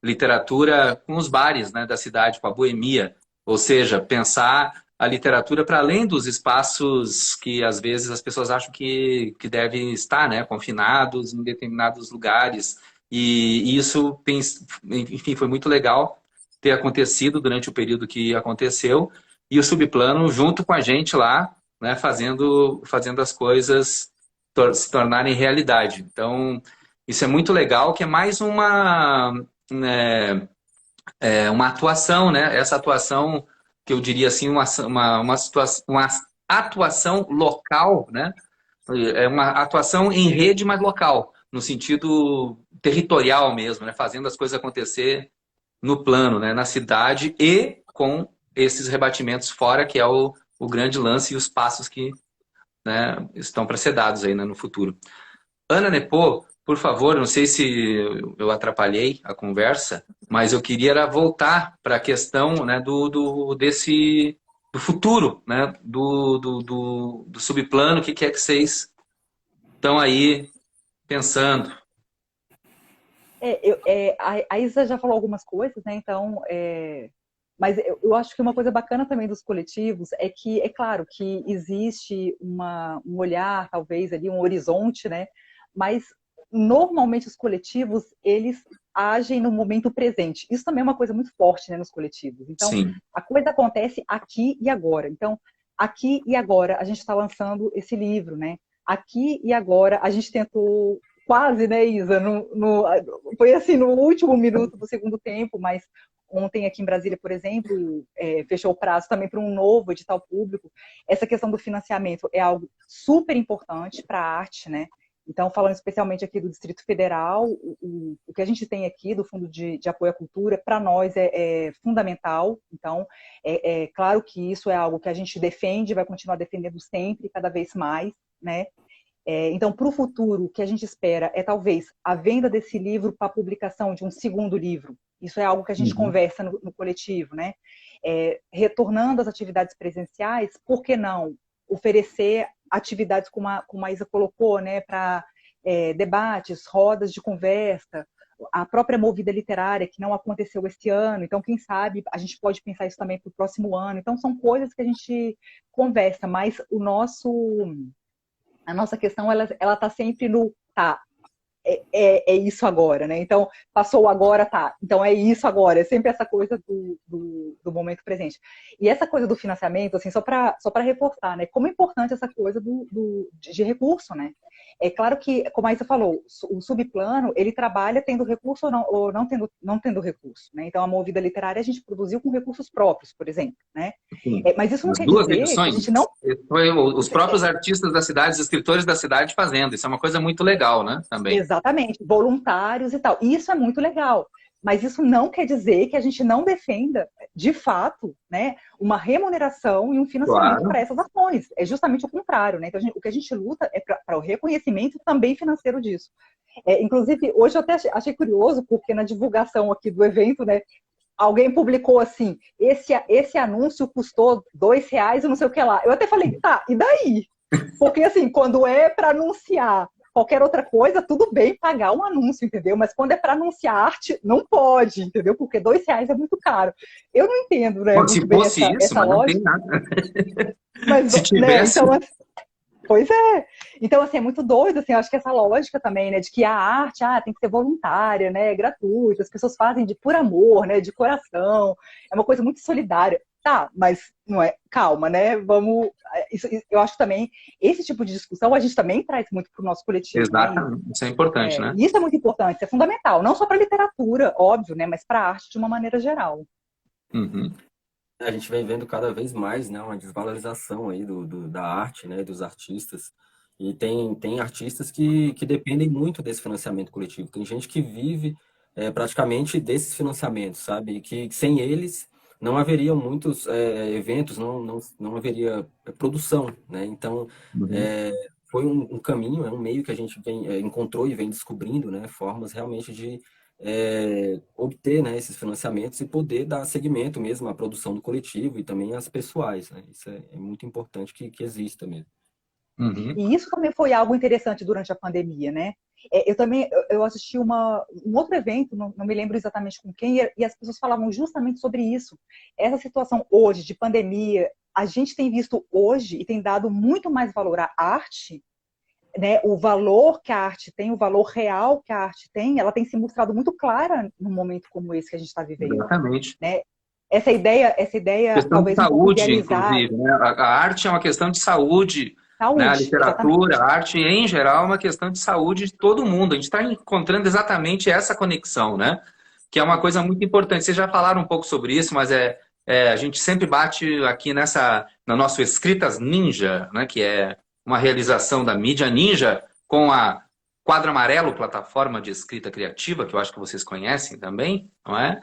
literatura com os bares, né, da cidade, com a boemia. Ou seja, pensar a literatura para além dos espaços que às vezes as pessoas acham que devem estar, né, confinados em determinados lugares. E isso, enfim, foi muito legal ter acontecido durante o período que aconteceu. E o Subplano, junto com a gente lá, né, fazendo as coisas se tornarem realidade. Então, isso é muito legal, que é mais uma atuação, né? Essa atuação, que eu diria assim, uma atuação local, né? É uma atuação em rede, mas local, no sentido territorial mesmo, né? Fazendo as coisas acontecer no plano, né? Na cidade e com esses rebatimentos fora, que é o grande lance e os passos que, né, estão para ser dados aí, né, no futuro. Ana Nepô, por favor, não sei se eu atrapalhei a conversa, mas eu queria voltar para a questão, né, do futuro, né, do subplano, o que é que vocês estão aí pensando. A Isa já falou algumas coisas, né? Então, mas eu acho que uma coisa bacana também dos coletivos é que, é claro, que existe um olhar, talvez ali, um horizonte, né? Mas normalmente os coletivos, eles agem no momento presente. Isso também é uma coisa muito forte, né, nos coletivos. Então, Sim. a coisa acontece aqui e agora. Então, aqui e agora a gente está lançando esse livro, né? Aqui e agora a gente tentou quase, né, Isa? Foi assim, no último minuto do segundo tempo, mas ontem aqui em Brasília, por exemplo, fechou o prazo também para um novo edital público. Essa questão do financiamento é algo super importante para a arte, né? Então, falando especialmente aqui do Distrito Federal, o que a gente tem aqui do Fundo de Apoio à Cultura, para nós é fundamental. Então, é claro que isso é algo que a gente defende, vai continuar defendendo sempre, cada vez mais, né? Então, para o futuro, o que a gente espera é talvez a venda desse livro para a publicação de um segundo livro. Isso é algo que a gente conversa no coletivo, né? Retornando às atividades presenciais, por que não oferecer atividades, como a Isa colocou, né, para debates, rodas de conversa, a própria Movida Literária, que não aconteceu esse ano, então, quem sabe, a gente pode pensar isso também para o próximo ano. Então, são coisas que a gente conversa, mas a nossa questão, ela está sempre no é isso agora, né? Então, passou agora, tá. Então, é isso agora. É sempre essa coisa do momento presente. E essa coisa do financiamento, assim, só para reforçar, né? Como é importante essa coisa de recurso, né? É claro que, como a Isa falou, o subplano, ele trabalha tendo recurso ou não tendo recurso, né? Então, a Movida Literária a gente produziu com recursos próprios, por exemplo, né? Mas isso não quer dizer que a gente não... Foi os próprios artistas da cidade, os escritores da cidade fazendo. Isso é uma coisa muito legal, né? Também. Exatamente, voluntários e tal. E isso é muito legal. Mas isso não quer dizer que a gente não defenda, de fato, né, uma remuneração e um financiamento para essas ações. É justamente o contrário, né? Então, o que a gente luta é para o reconhecimento também financeiro disso. Inclusive, hoje eu até achei curioso, porque na divulgação aqui do evento, né, alguém publicou assim, esse anúncio custou R$ 2 e não sei o que lá. Eu até falei, tá, e daí? Porque assim, quando é para anunciar qualquer outra coisa, tudo bem pagar um anúncio, entendeu? Mas quando é para anunciar arte, não pode, entendeu? Porque R$ 2 é muito caro. Eu não entendo, né, Bom, muito se bem fosse isso, essa mas não tem lógica. nada. Mas, Se né, tivesse... então, pois é. Então, assim, é muito doido, assim, eu acho que essa lógica também, né, de que a arte, tem que ser voluntária, né, gratuita, as pessoas fazem de por amor, né, de coração, é uma coisa muito solidária. Tá, mas não é, calma, né, vamos, eu acho que também, esse tipo de discussão a gente também traz muito para o nosso coletivo, né, Exatamente, isso é importante, né? e isso é muito importante, isso é fundamental, não só para a literatura, óbvio, né, mas para a arte de uma maneira geral. Uhum. A gente vem vendo cada vez mais, né, uma desvalorização aí da arte, né, dos artistas. E tem artistas que dependem muito desse financiamento coletivo. Tem gente que vive praticamente desses financiamentos, sabe? E que sem eles não haveria muitos eventos, não haveria produção, né? Então, Uhum. foi um caminho, é um meio que a gente encontrou e vem descobrindo, né, formas realmente de obter, né, esses financiamentos e poder dar seguimento mesmo à produção do coletivo e também às pessoais, né? Isso é muito importante que exista mesmo. Uhum. E isso também foi algo interessante durante a pandemia, né? Eu também eu assisti um outro evento, não me lembro exatamente com quem, e as pessoas falavam justamente sobre isso. Essa situação hoje de pandemia, a gente tem visto hoje e tem dado muito mais valor à arte, né? O valor que a arte tem, o valor real que a arte tem, ela tem se mostrado muito clara num momento como esse que a gente está vivendo, Exatamente. né? Essa ideia Questão de talvez um pouco saúde, idealizada, inclusive, né? A arte é uma questão de saúde, né? A saúde, literatura, exatamente. a arte em geral é uma questão de saúde de todo mundo. A gente está encontrando exatamente essa conexão, né? Que é uma coisa muito importante. Vocês já falaram um pouco sobre isso, mas a gente sempre bate aqui no nosso Escritas Ninja, né? Que é uma realização da mídia Ninja com a Quadro Amarelo, plataforma de escrita criativa, que eu acho que vocês conhecem também, não é?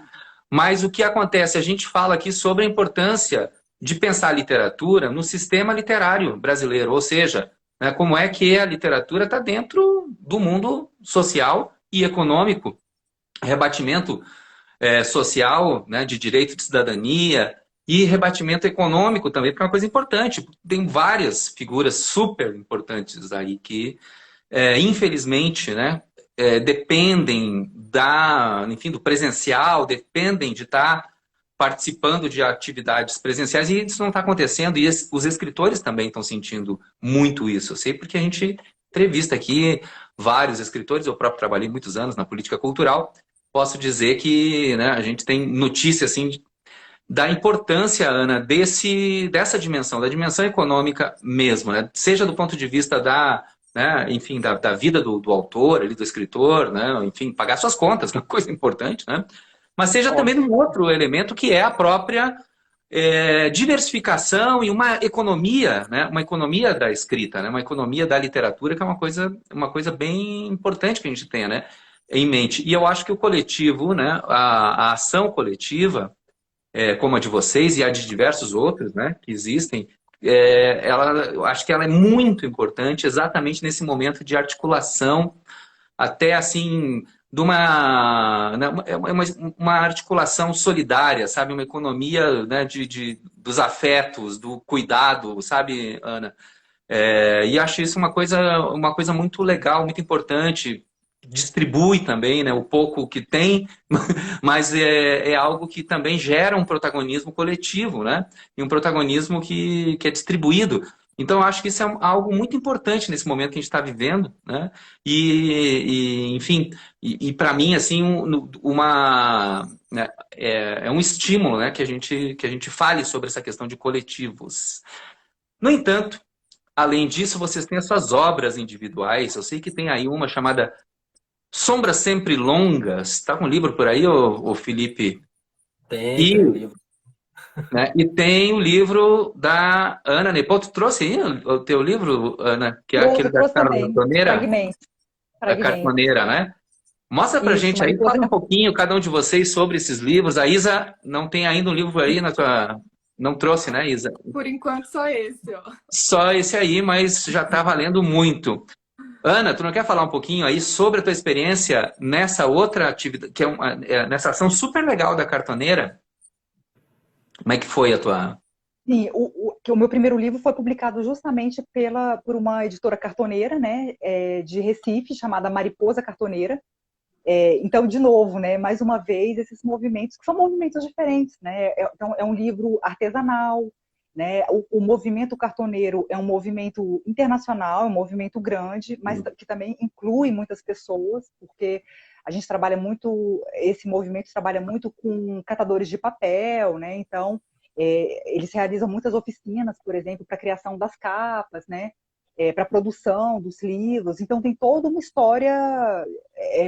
Mas o que acontece? A gente fala aqui sobre a importância de pensar a literatura no sistema literário brasileiro, ou seja, né, como é que a literatura está dentro do mundo social e econômico, rebatimento social, né, de direito de cidadania e rebatimento econômico também, porque é uma coisa importante. Tem várias figuras super importantes aí que, infelizmente, né, dependem enfim, do presencial, dependem de estar participando de atividades presenciais, e isso não está acontecendo, e os escritores também estão sentindo muito isso. Eu sei porque a gente entrevista aqui vários escritores, eu próprio trabalhei muitos anos na política cultural, posso dizer que, né, a gente tem notícia assim, da importância, Ana, dessa dimensão, da dimensão econômica mesmo, né? Seja do ponto de vista né, enfim, da vida do autor, ali, do escritor, né, enfim, pagar suas contas, que é uma coisa importante, né? Mas seja também um outro elemento que é a própria diversificação e uma economia, né, uma economia da escrita, né, uma economia da literatura, que é uma coisa bem importante que a gente tenha, né, em mente. E eu acho que o coletivo, né, a ação coletiva, como a de vocês e a de diversos outros, né, que existem, eu acho que ela é muito importante exatamente nesse momento de articulação, até assim, de uma articulação solidária, sabe? Uma economia, né, dos afetos, do cuidado, sabe, Ana? E acho isso uma coisa muito legal, muito importante. Distribui também, né, o pouco que tem, mas é algo que também gera um protagonismo coletivo, né? E um protagonismo que é distribuído. Então, eu acho que isso é algo muito importante nesse momento que a gente está vivendo, né? Enfim, para mim, assim, né, é um estímulo, né, que a gente fale sobre essa questão de coletivos. No entanto, além disso, vocês têm as suas obras individuais. Eu sei que tem aí uma chamada Sombras Sempre Longas. Está com um livro por aí, ô Felipe? Tem um livro. Né, e tem o livro da Ana Nepal. Tu trouxe aí o teu livro, Ana? Que é aquele da Trouxe também, cartoneira? fragmentos. Da cartoneira, né? Mostra pra Isso, gente mas aí, fala um pouquinho, cada um de vocês, sobre esses livros. A Isa não tem ainda um livro aí na tua... Não trouxe, né, Isa? Por enquanto, só esse, ó. Só esse aí, mas já está valendo muito. Ana, tu não quer falar um pouquinho aí sobre a tua experiência nessa outra atividade, que nessa ação super legal da Cartoneira? Como é que foi a tua... Sim, que o meu primeiro livro foi publicado justamente por uma editora cartoneira, né, de Recife, chamada Mariposa Cartoneira. Então, de novo, né, mais uma vez, esses movimentos, que são movimentos diferentes, né? Então, é um livro artesanal, né? O movimento cartoneiro é um movimento internacional, é um movimento grande, mas que também inclui muitas pessoas, porque a gente trabalha muito, esse movimento trabalha muito com catadores de papel, né? Então, eles realizam muitas oficinas, por exemplo, para a criação das capas, né? Para a produção dos livros. Então, tem toda uma história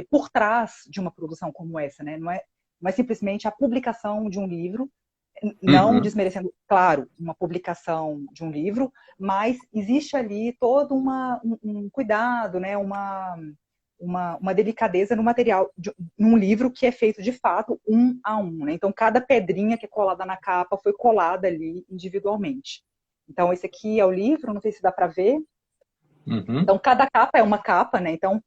por trás de uma produção como essa, né? Não é simplesmente a publicação de um livro, não Uhum. desmerecendo, claro, uma publicação de um livro, mas existe ali todo um cuidado, né? Uma delicadeza no material, num livro que é feito de fato um a um, né? Então, cada pedrinha que é colada na capa foi colada ali individualmente. Então, esse aqui é o livro, não sei se dá para ver. Uhum. Então, cada capa é uma capa, né? Então,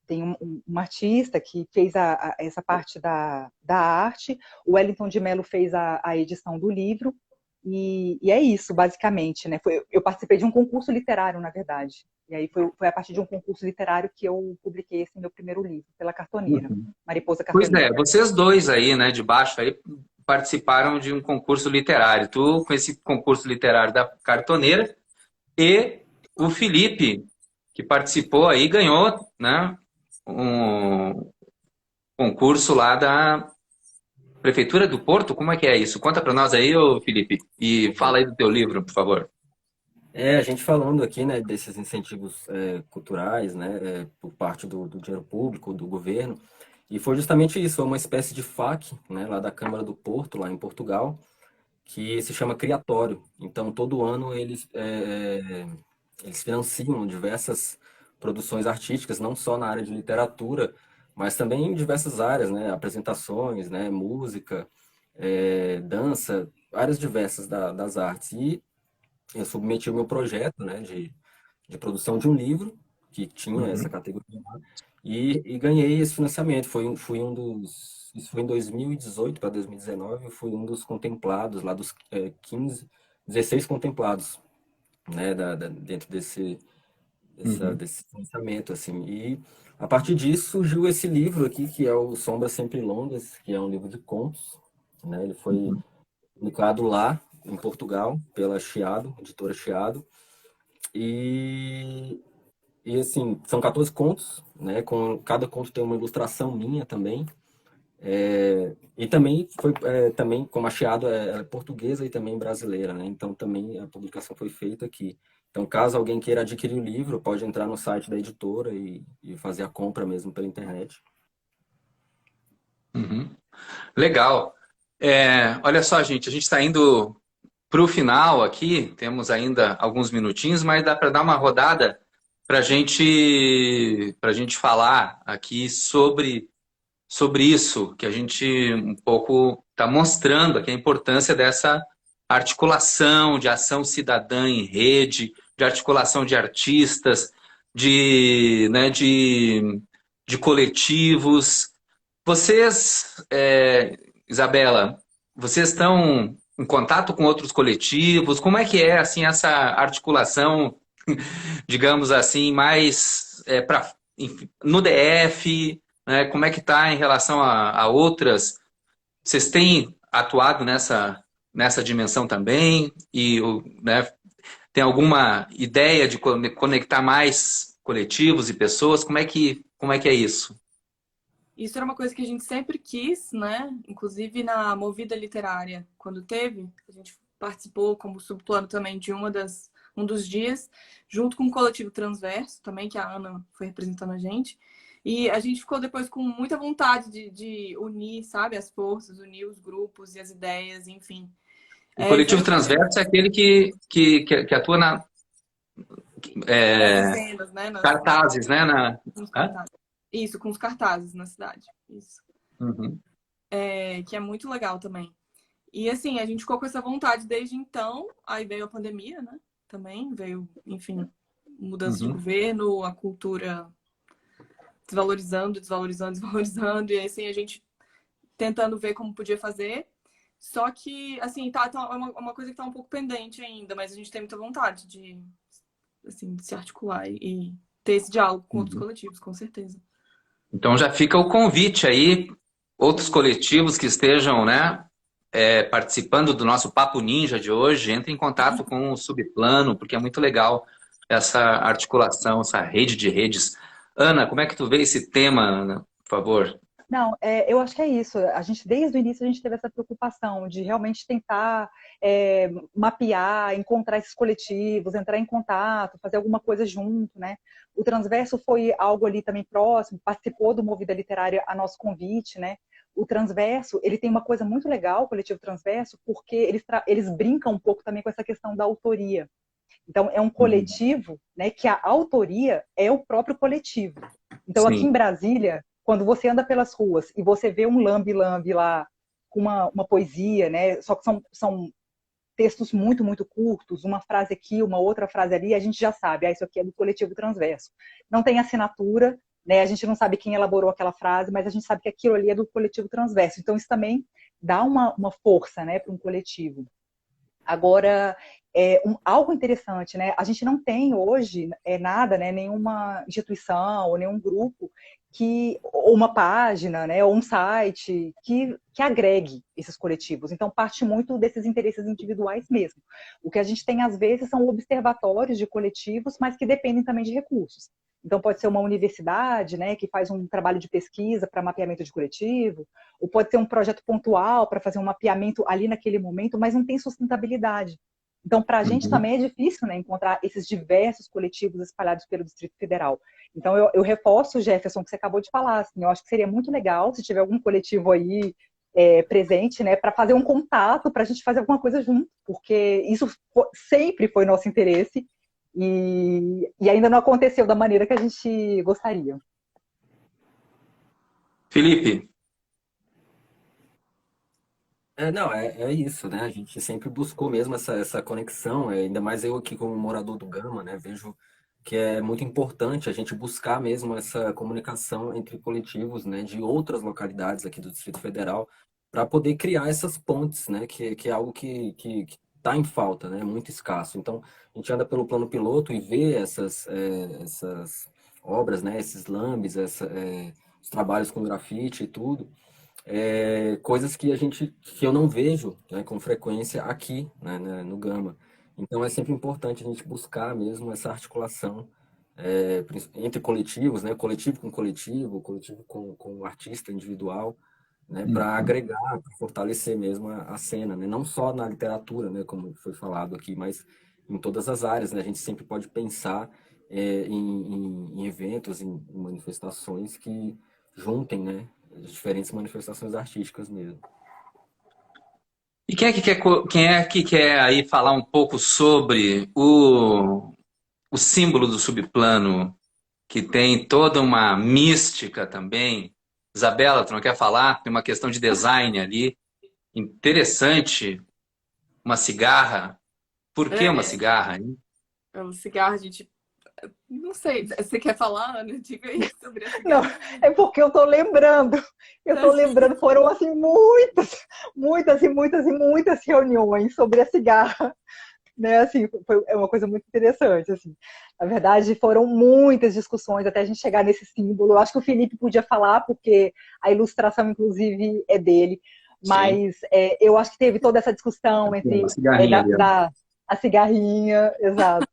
tem um artista que fez essa parte da arte, o Wellington de Mello fez a edição do livro, e é isso, basicamente, né? Eu participei de um concurso literário, na verdade. E aí foi a partir de um concurso literário que eu publiquei esse meu primeiro livro, pela Cartoneira, Uhum. Mariposa Pois é, Cartoneira. vocês dois aí, né, de baixo, aí participaram de um concurso literário. Tu com esse concurso literário da Cartoneira e o Felipe, que participou aí, ganhou, né, um concurso lá da Prefeitura do Porto. Como é que é isso? Conta para nós aí, ô Felipe, e fala aí do teu livro, por favor. A gente falando aqui, né, desses incentivos culturais, né, por parte do dinheiro público, do governo, e foi justamente isso, foi uma espécie de FAQ, né, lá da Câmara do Porto, lá em Portugal, que se chama Criatório. Então, todo ano eles financiam diversas produções artísticas, não só na área de literatura, mas também em diversas áreas, né, apresentações, né, música, dança, áreas diversas das artes. E eu submeti o meu projeto, né, de produção de um livro que tinha essa Uhum. categoria e ganhei esse financiamento. Fui um dos, isso foi em 2018 para 2019, eu fui um dos contemplados lá dos 16 contemplados, né, dentro Uhum. desse financiamento, assim. E a partir disso surgiu esse livro aqui que é o Sombras Sempre Longas, que é um livro de contos, né? Ele foi Uhum. publicado lá em Portugal pela Chiado, editora Chiado. E, assim, são 14 contos, né? Com cada conto tem uma ilustração minha também. E também também como a Chiado ela é portuguesa e também brasileira, né? Então também a publicação foi feita aqui. Então, caso alguém queira adquirir o livro, pode entrar no site da editora e fazer a compra mesmo pela internet. Uhum. Legal. Olha só, gente, a gente está indo para o final aqui, temos ainda alguns minutinhos, mas dá para dar uma rodada para gente falar aqui sobre isso, que a gente um pouco está mostrando aqui a importância dessa articulação de ação cidadã em rede, de articulação de artistas, né, de coletivos. Vocês, Isabela, vocês estão em contato com outros coletivos? Como é que é assim essa articulação, digamos assim, mais no DF, né? Como é que está em relação a outras? Vocês têm atuado nessa dimensão também? E né, tem alguma ideia de conectar mais coletivos e pessoas? Como é que é isso? Isso era uma coisa que a gente sempre quis, né? Inclusive na Movida Literária, quando teve, a gente participou como subplano também de um dos dias, junto com o Coletivo Transverso, também, que a Ana foi representando a gente. E a gente ficou depois com muita vontade de unir, sabe, as forças, unir os grupos e as ideias, enfim. O E foi coletivo um projeto transverso é aquele que atua nas é, cenas, né? cartazes, né? Nos Hã? cartazes. Isso, com os cartazes na cidade. Isso. Uhum. Que é muito legal também. E assim, a gente ficou com essa vontade desde então, aí veio a pandemia, né? Também veio, enfim, mudança de Uhum. governo, a cultura desvalorizando, desvalorizando, desvalorizando, e assim, a gente tentando ver como podia fazer. Só que, assim, é uma coisa que tá um pouco pendente ainda, mas a gente tem muita vontade de, assim, de se articular e ter esse diálogo com outros Uhum. coletivos, com certeza. Então já fica o convite aí, outros coletivos que estejam, né, participando do nosso Papo Ninja de hoje, entre em contato com o Subplano, porque é muito legal essa articulação, essa rede de redes. Ana, como é que tu vê esse tema, Ana, por favor? Não, eu acho que é isso. A gente, desde o início, a gente teve essa preocupação de realmente tentar mapear, encontrar esses coletivos, entrar em contato, fazer alguma coisa junto, né? O Transverso foi algo ali também próximo, participou do Movida Literária a nosso convite, né? O Transverso, ele tem uma coisa muito legal, o Coletivo Transverso, porque eles brincam um pouco também com essa questão da autoria. Então, é um Uhum. coletivo, né, que a autoria é o próprio coletivo. Então, aqui em Sim. Brasília, quando você anda pelas ruas e você vê um lambe-lambe lá com uma poesia, né, só que são textos muito, muito curtos, uma frase aqui, uma outra frase ali, a gente já sabe, isso aqui é do Coletivo Transverso. Não tem assinatura, né, a gente não sabe quem elaborou aquela frase, mas a gente sabe que aquilo ali é do Coletivo Transverso. Então, isso também dá uma força, né, para um coletivo. Agora, algo interessante, né? A gente não tem hoje nada, né? Nenhuma instituição ou nenhum grupo ou uma página, né? Ou um site que agregue esses coletivos. Então, parte muito desses interesses individuais mesmo. O que a gente tem, às vezes, são observatórios de coletivos, mas que dependem também de recursos. Então, pode ser uma universidade, né, que faz um trabalho de pesquisa para mapeamento de coletivo, ou pode ter um projeto pontual para fazer um mapeamento ali naquele momento, mas não tem sustentabilidade. Então, para a gente Uhum. também é difícil, né, encontrar esses diversos coletivos espalhados pelo Distrito Federal. Então, eu reforço, Jefferson, que você acabou de falar. Assim, eu acho que seria muito legal se tiver algum coletivo aí presente, né, para fazer um contato, para a gente fazer alguma coisa junto, porque isso sempre foi nosso interesse e ainda não aconteceu da maneira que a gente gostaria. Felipe, Não, é isso, né? A gente sempre buscou mesmo essa conexão, ainda mais eu aqui como morador do Gama, né? Vejo que é muito importante a gente buscar mesmo essa comunicação entre coletivos, né, de outras localidades aqui do Distrito Federal, para poder criar essas pontes, né? Que é algo que está em falta, né? Muito escasso. Então, a gente anda pelo plano piloto e vê essas obras, né? Esses lambes, os trabalhos com grafite e tudo coisas que eu não vejo, né, com frequência aqui, né, no Gama. Então é sempre importante a gente buscar mesmo essa articulação entre coletivos, né, coletivo com o artista individual, né, para agregar, para fortalecer mesmo a cena, né, não só na literatura, né, como foi falado aqui, mas em todas as áreas, né, a gente sempre pode pensar em eventos, em manifestações que juntem, né, as diferentes manifestações artísticas mesmo. e quem é que quer aí falar um pouco sobre o símbolo do subplano, que tem toda uma mística também? Isabela, tu não quer falar? Tem uma questão de design ali interessante, uma cigarra. Por que uma É, cigarra, hein? é um cigarro, a gente. Não sei, você quer falar, Ana? Diga aí sobre a Não, cigarrinha. é porque eu tô lembrando, foram assim muitas reuniões sobre a cigarra, né? Assim, é uma coisa muito interessante, assim. Na verdade, foram muitas discussões até a gente chegar nesse símbolo. Eu acho que o Felipe podia falar, porque a ilustração, inclusive, é dele. Sim, Mas eu acho que teve toda essa discussão tem uma entre cigarrinha ali, ó. a cigarrinha, exato.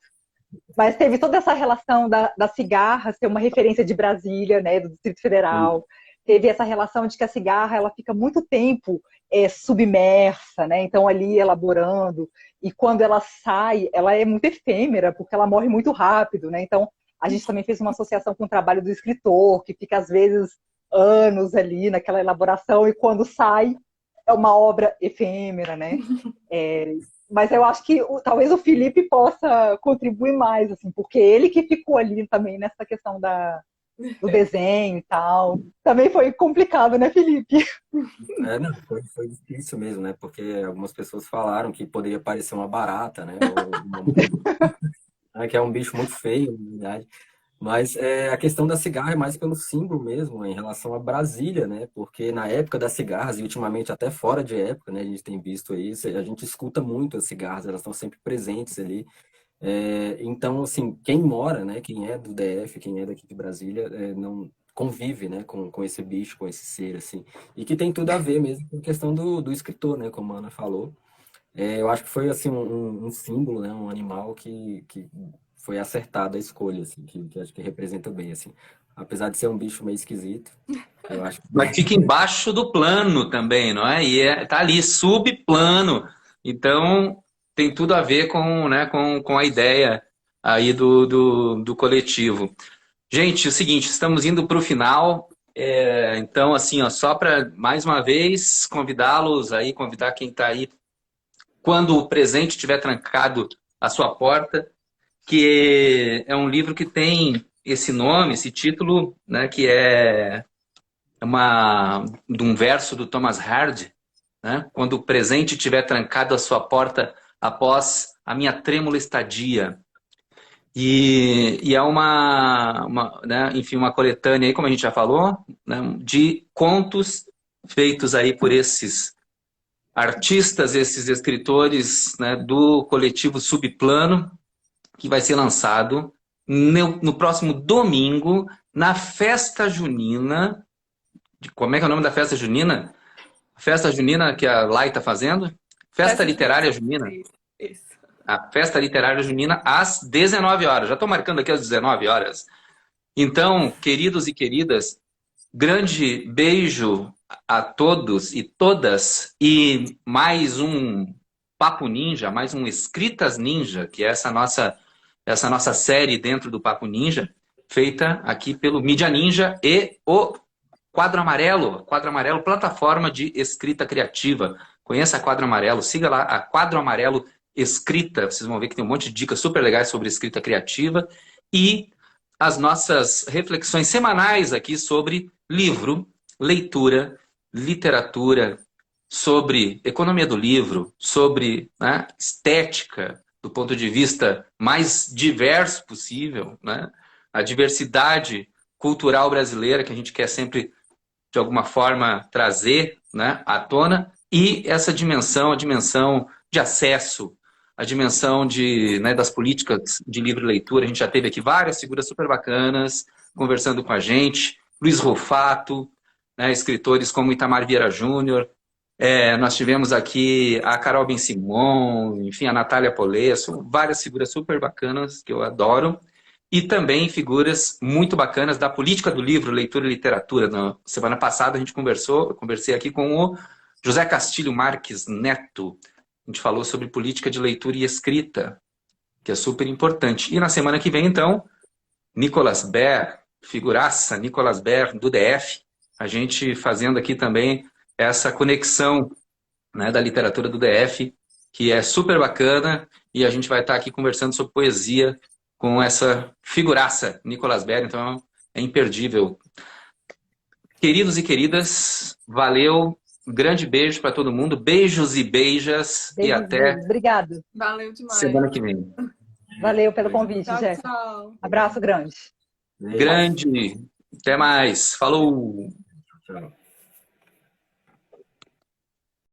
Mas teve toda essa relação da cigarra ser uma referência de Brasília, né, do Distrito Federal. Teve essa relação de que a cigarra ela fica muito tempo submersa, né? Então ali elaborando. E quando ela sai, ela é muito efêmera, porque ela morre muito rápido, né? Então a gente também fez uma associação com o trabalho do escritor, que fica às vezes anos ali naquela elaboração e quando sai é uma obra efêmera, né? É, mas eu acho que talvez o Felipe possa contribuir mais, assim, porque ele que ficou ali também nessa questão do desenho e tal. Também foi complicado, né, Felipe? Não, foi difícil mesmo, né? Porque algumas pessoas falaram que poderia parecer uma barata, né? Ou uma né, que é um bicho muito feio, na verdade. Mas a questão da cigarra é mais pelo símbolo mesmo, em relação a Brasília, né? Porque na época das cigarras, e ultimamente até fora de época, né? A gente tem visto aí, a gente escuta muito as cigarras, elas estão sempre presentes ali. Então, assim, quem mora, né? Quem é do DF, quem é daqui de Brasília, não convive, né? Com esse bicho, com esse ser, assim. E que tem tudo a ver mesmo com a questão do escritor, né? Como a Ana falou. Eu acho que foi assim um símbolo, né? Um animal que foi acertada a escolha, assim, que acho que representa bem, assim. Apesar de ser um bicho meio esquisito, eu acho que... Mas fica embaixo do plano também, não é? E tá ali, subplano. Então, tem tudo a ver com, né, com a ideia aí do coletivo. Gente, é o seguinte, estamos indo para o final. Então, assim, ó, só para, mais uma vez, convidá-los aí, convidar quem está aí, quando o presente estiver trancado à sua porta, que é um livro que tem esse nome, esse título, né, que é de um verso do Thomas Hardy, né? Quando o presente estiver trancado à sua porta após a minha trêmula estadia. E é né, enfim, uma coletânea aí, como a gente já falou, né, de contos feitos aí por esses artistas, esses escritores, né, do coletivo Subplano, que vai ser lançado no próximo domingo, na festa junina. Como é que é o nome da festa junina? Festa junina que a Lai está fazendo? Festa Literária Junina. Isso. A Festa Literária Junina às 19 horas. Já estou marcando aqui às 19 horas. Então, queridos e queridas, grande beijo a todos e todas. E mais um Papo Ninja, mais um Escritas Ninja, que é essa nossa série dentro do Papo Ninja, feita aqui pelo Mídia Ninja e o Quadro Amarelo, plataforma de escrita criativa. Conheça a Quadro Amarelo, siga lá a Quadro Amarelo Escrita. Vocês vão ver que tem um monte de dicas super legais sobre escrita criativa. E as nossas reflexões semanais aqui sobre livro, leitura, literatura, sobre economia do livro, sobre, né, estética, do ponto de vista mais diverso possível, né? A diversidade cultural brasileira que a gente quer sempre de alguma forma trazer, né, à tona, e essa dimensão, a dimensão de acesso, a dimensão né, das políticas de livre leitura. A gente já teve aqui várias figuras super bacanas conversando com a gente, Luiz Rufato, né, escritores como Itamar Vieira Júnior, nós tivemos aqui a Carol Ben-Simon, enfim, a Natália Polesso, várias figuras super bacanas que eu adoro. E também figuras muito bacanas da política do livro, leitura e literatura. Na semana passada a gente eu conversei aqui com o José Castilho Marques Neto. A gente falou sobre política de leitura e escrita, que é super importante. E na semana que vem, então, Nicolas Baer, figuraça, Nicolas Baer, do DF, a gente fazendo aqui também essa conexão, né, da literatura do DF, que é super bacana, e a gente vai estar aqui conversando sobre poesia com essa figuraça, Nicolas Baer, então é imperdível. Queridos e queridas, valeu, um grande beijo para todo mundo, beijos e beijas, e até Obrigado. Valeu demais. semana que vem. Valeu pelo convite, Tchau, Jéssica. tchau. Abraço grande. Grande, até mais, falou! Tchau.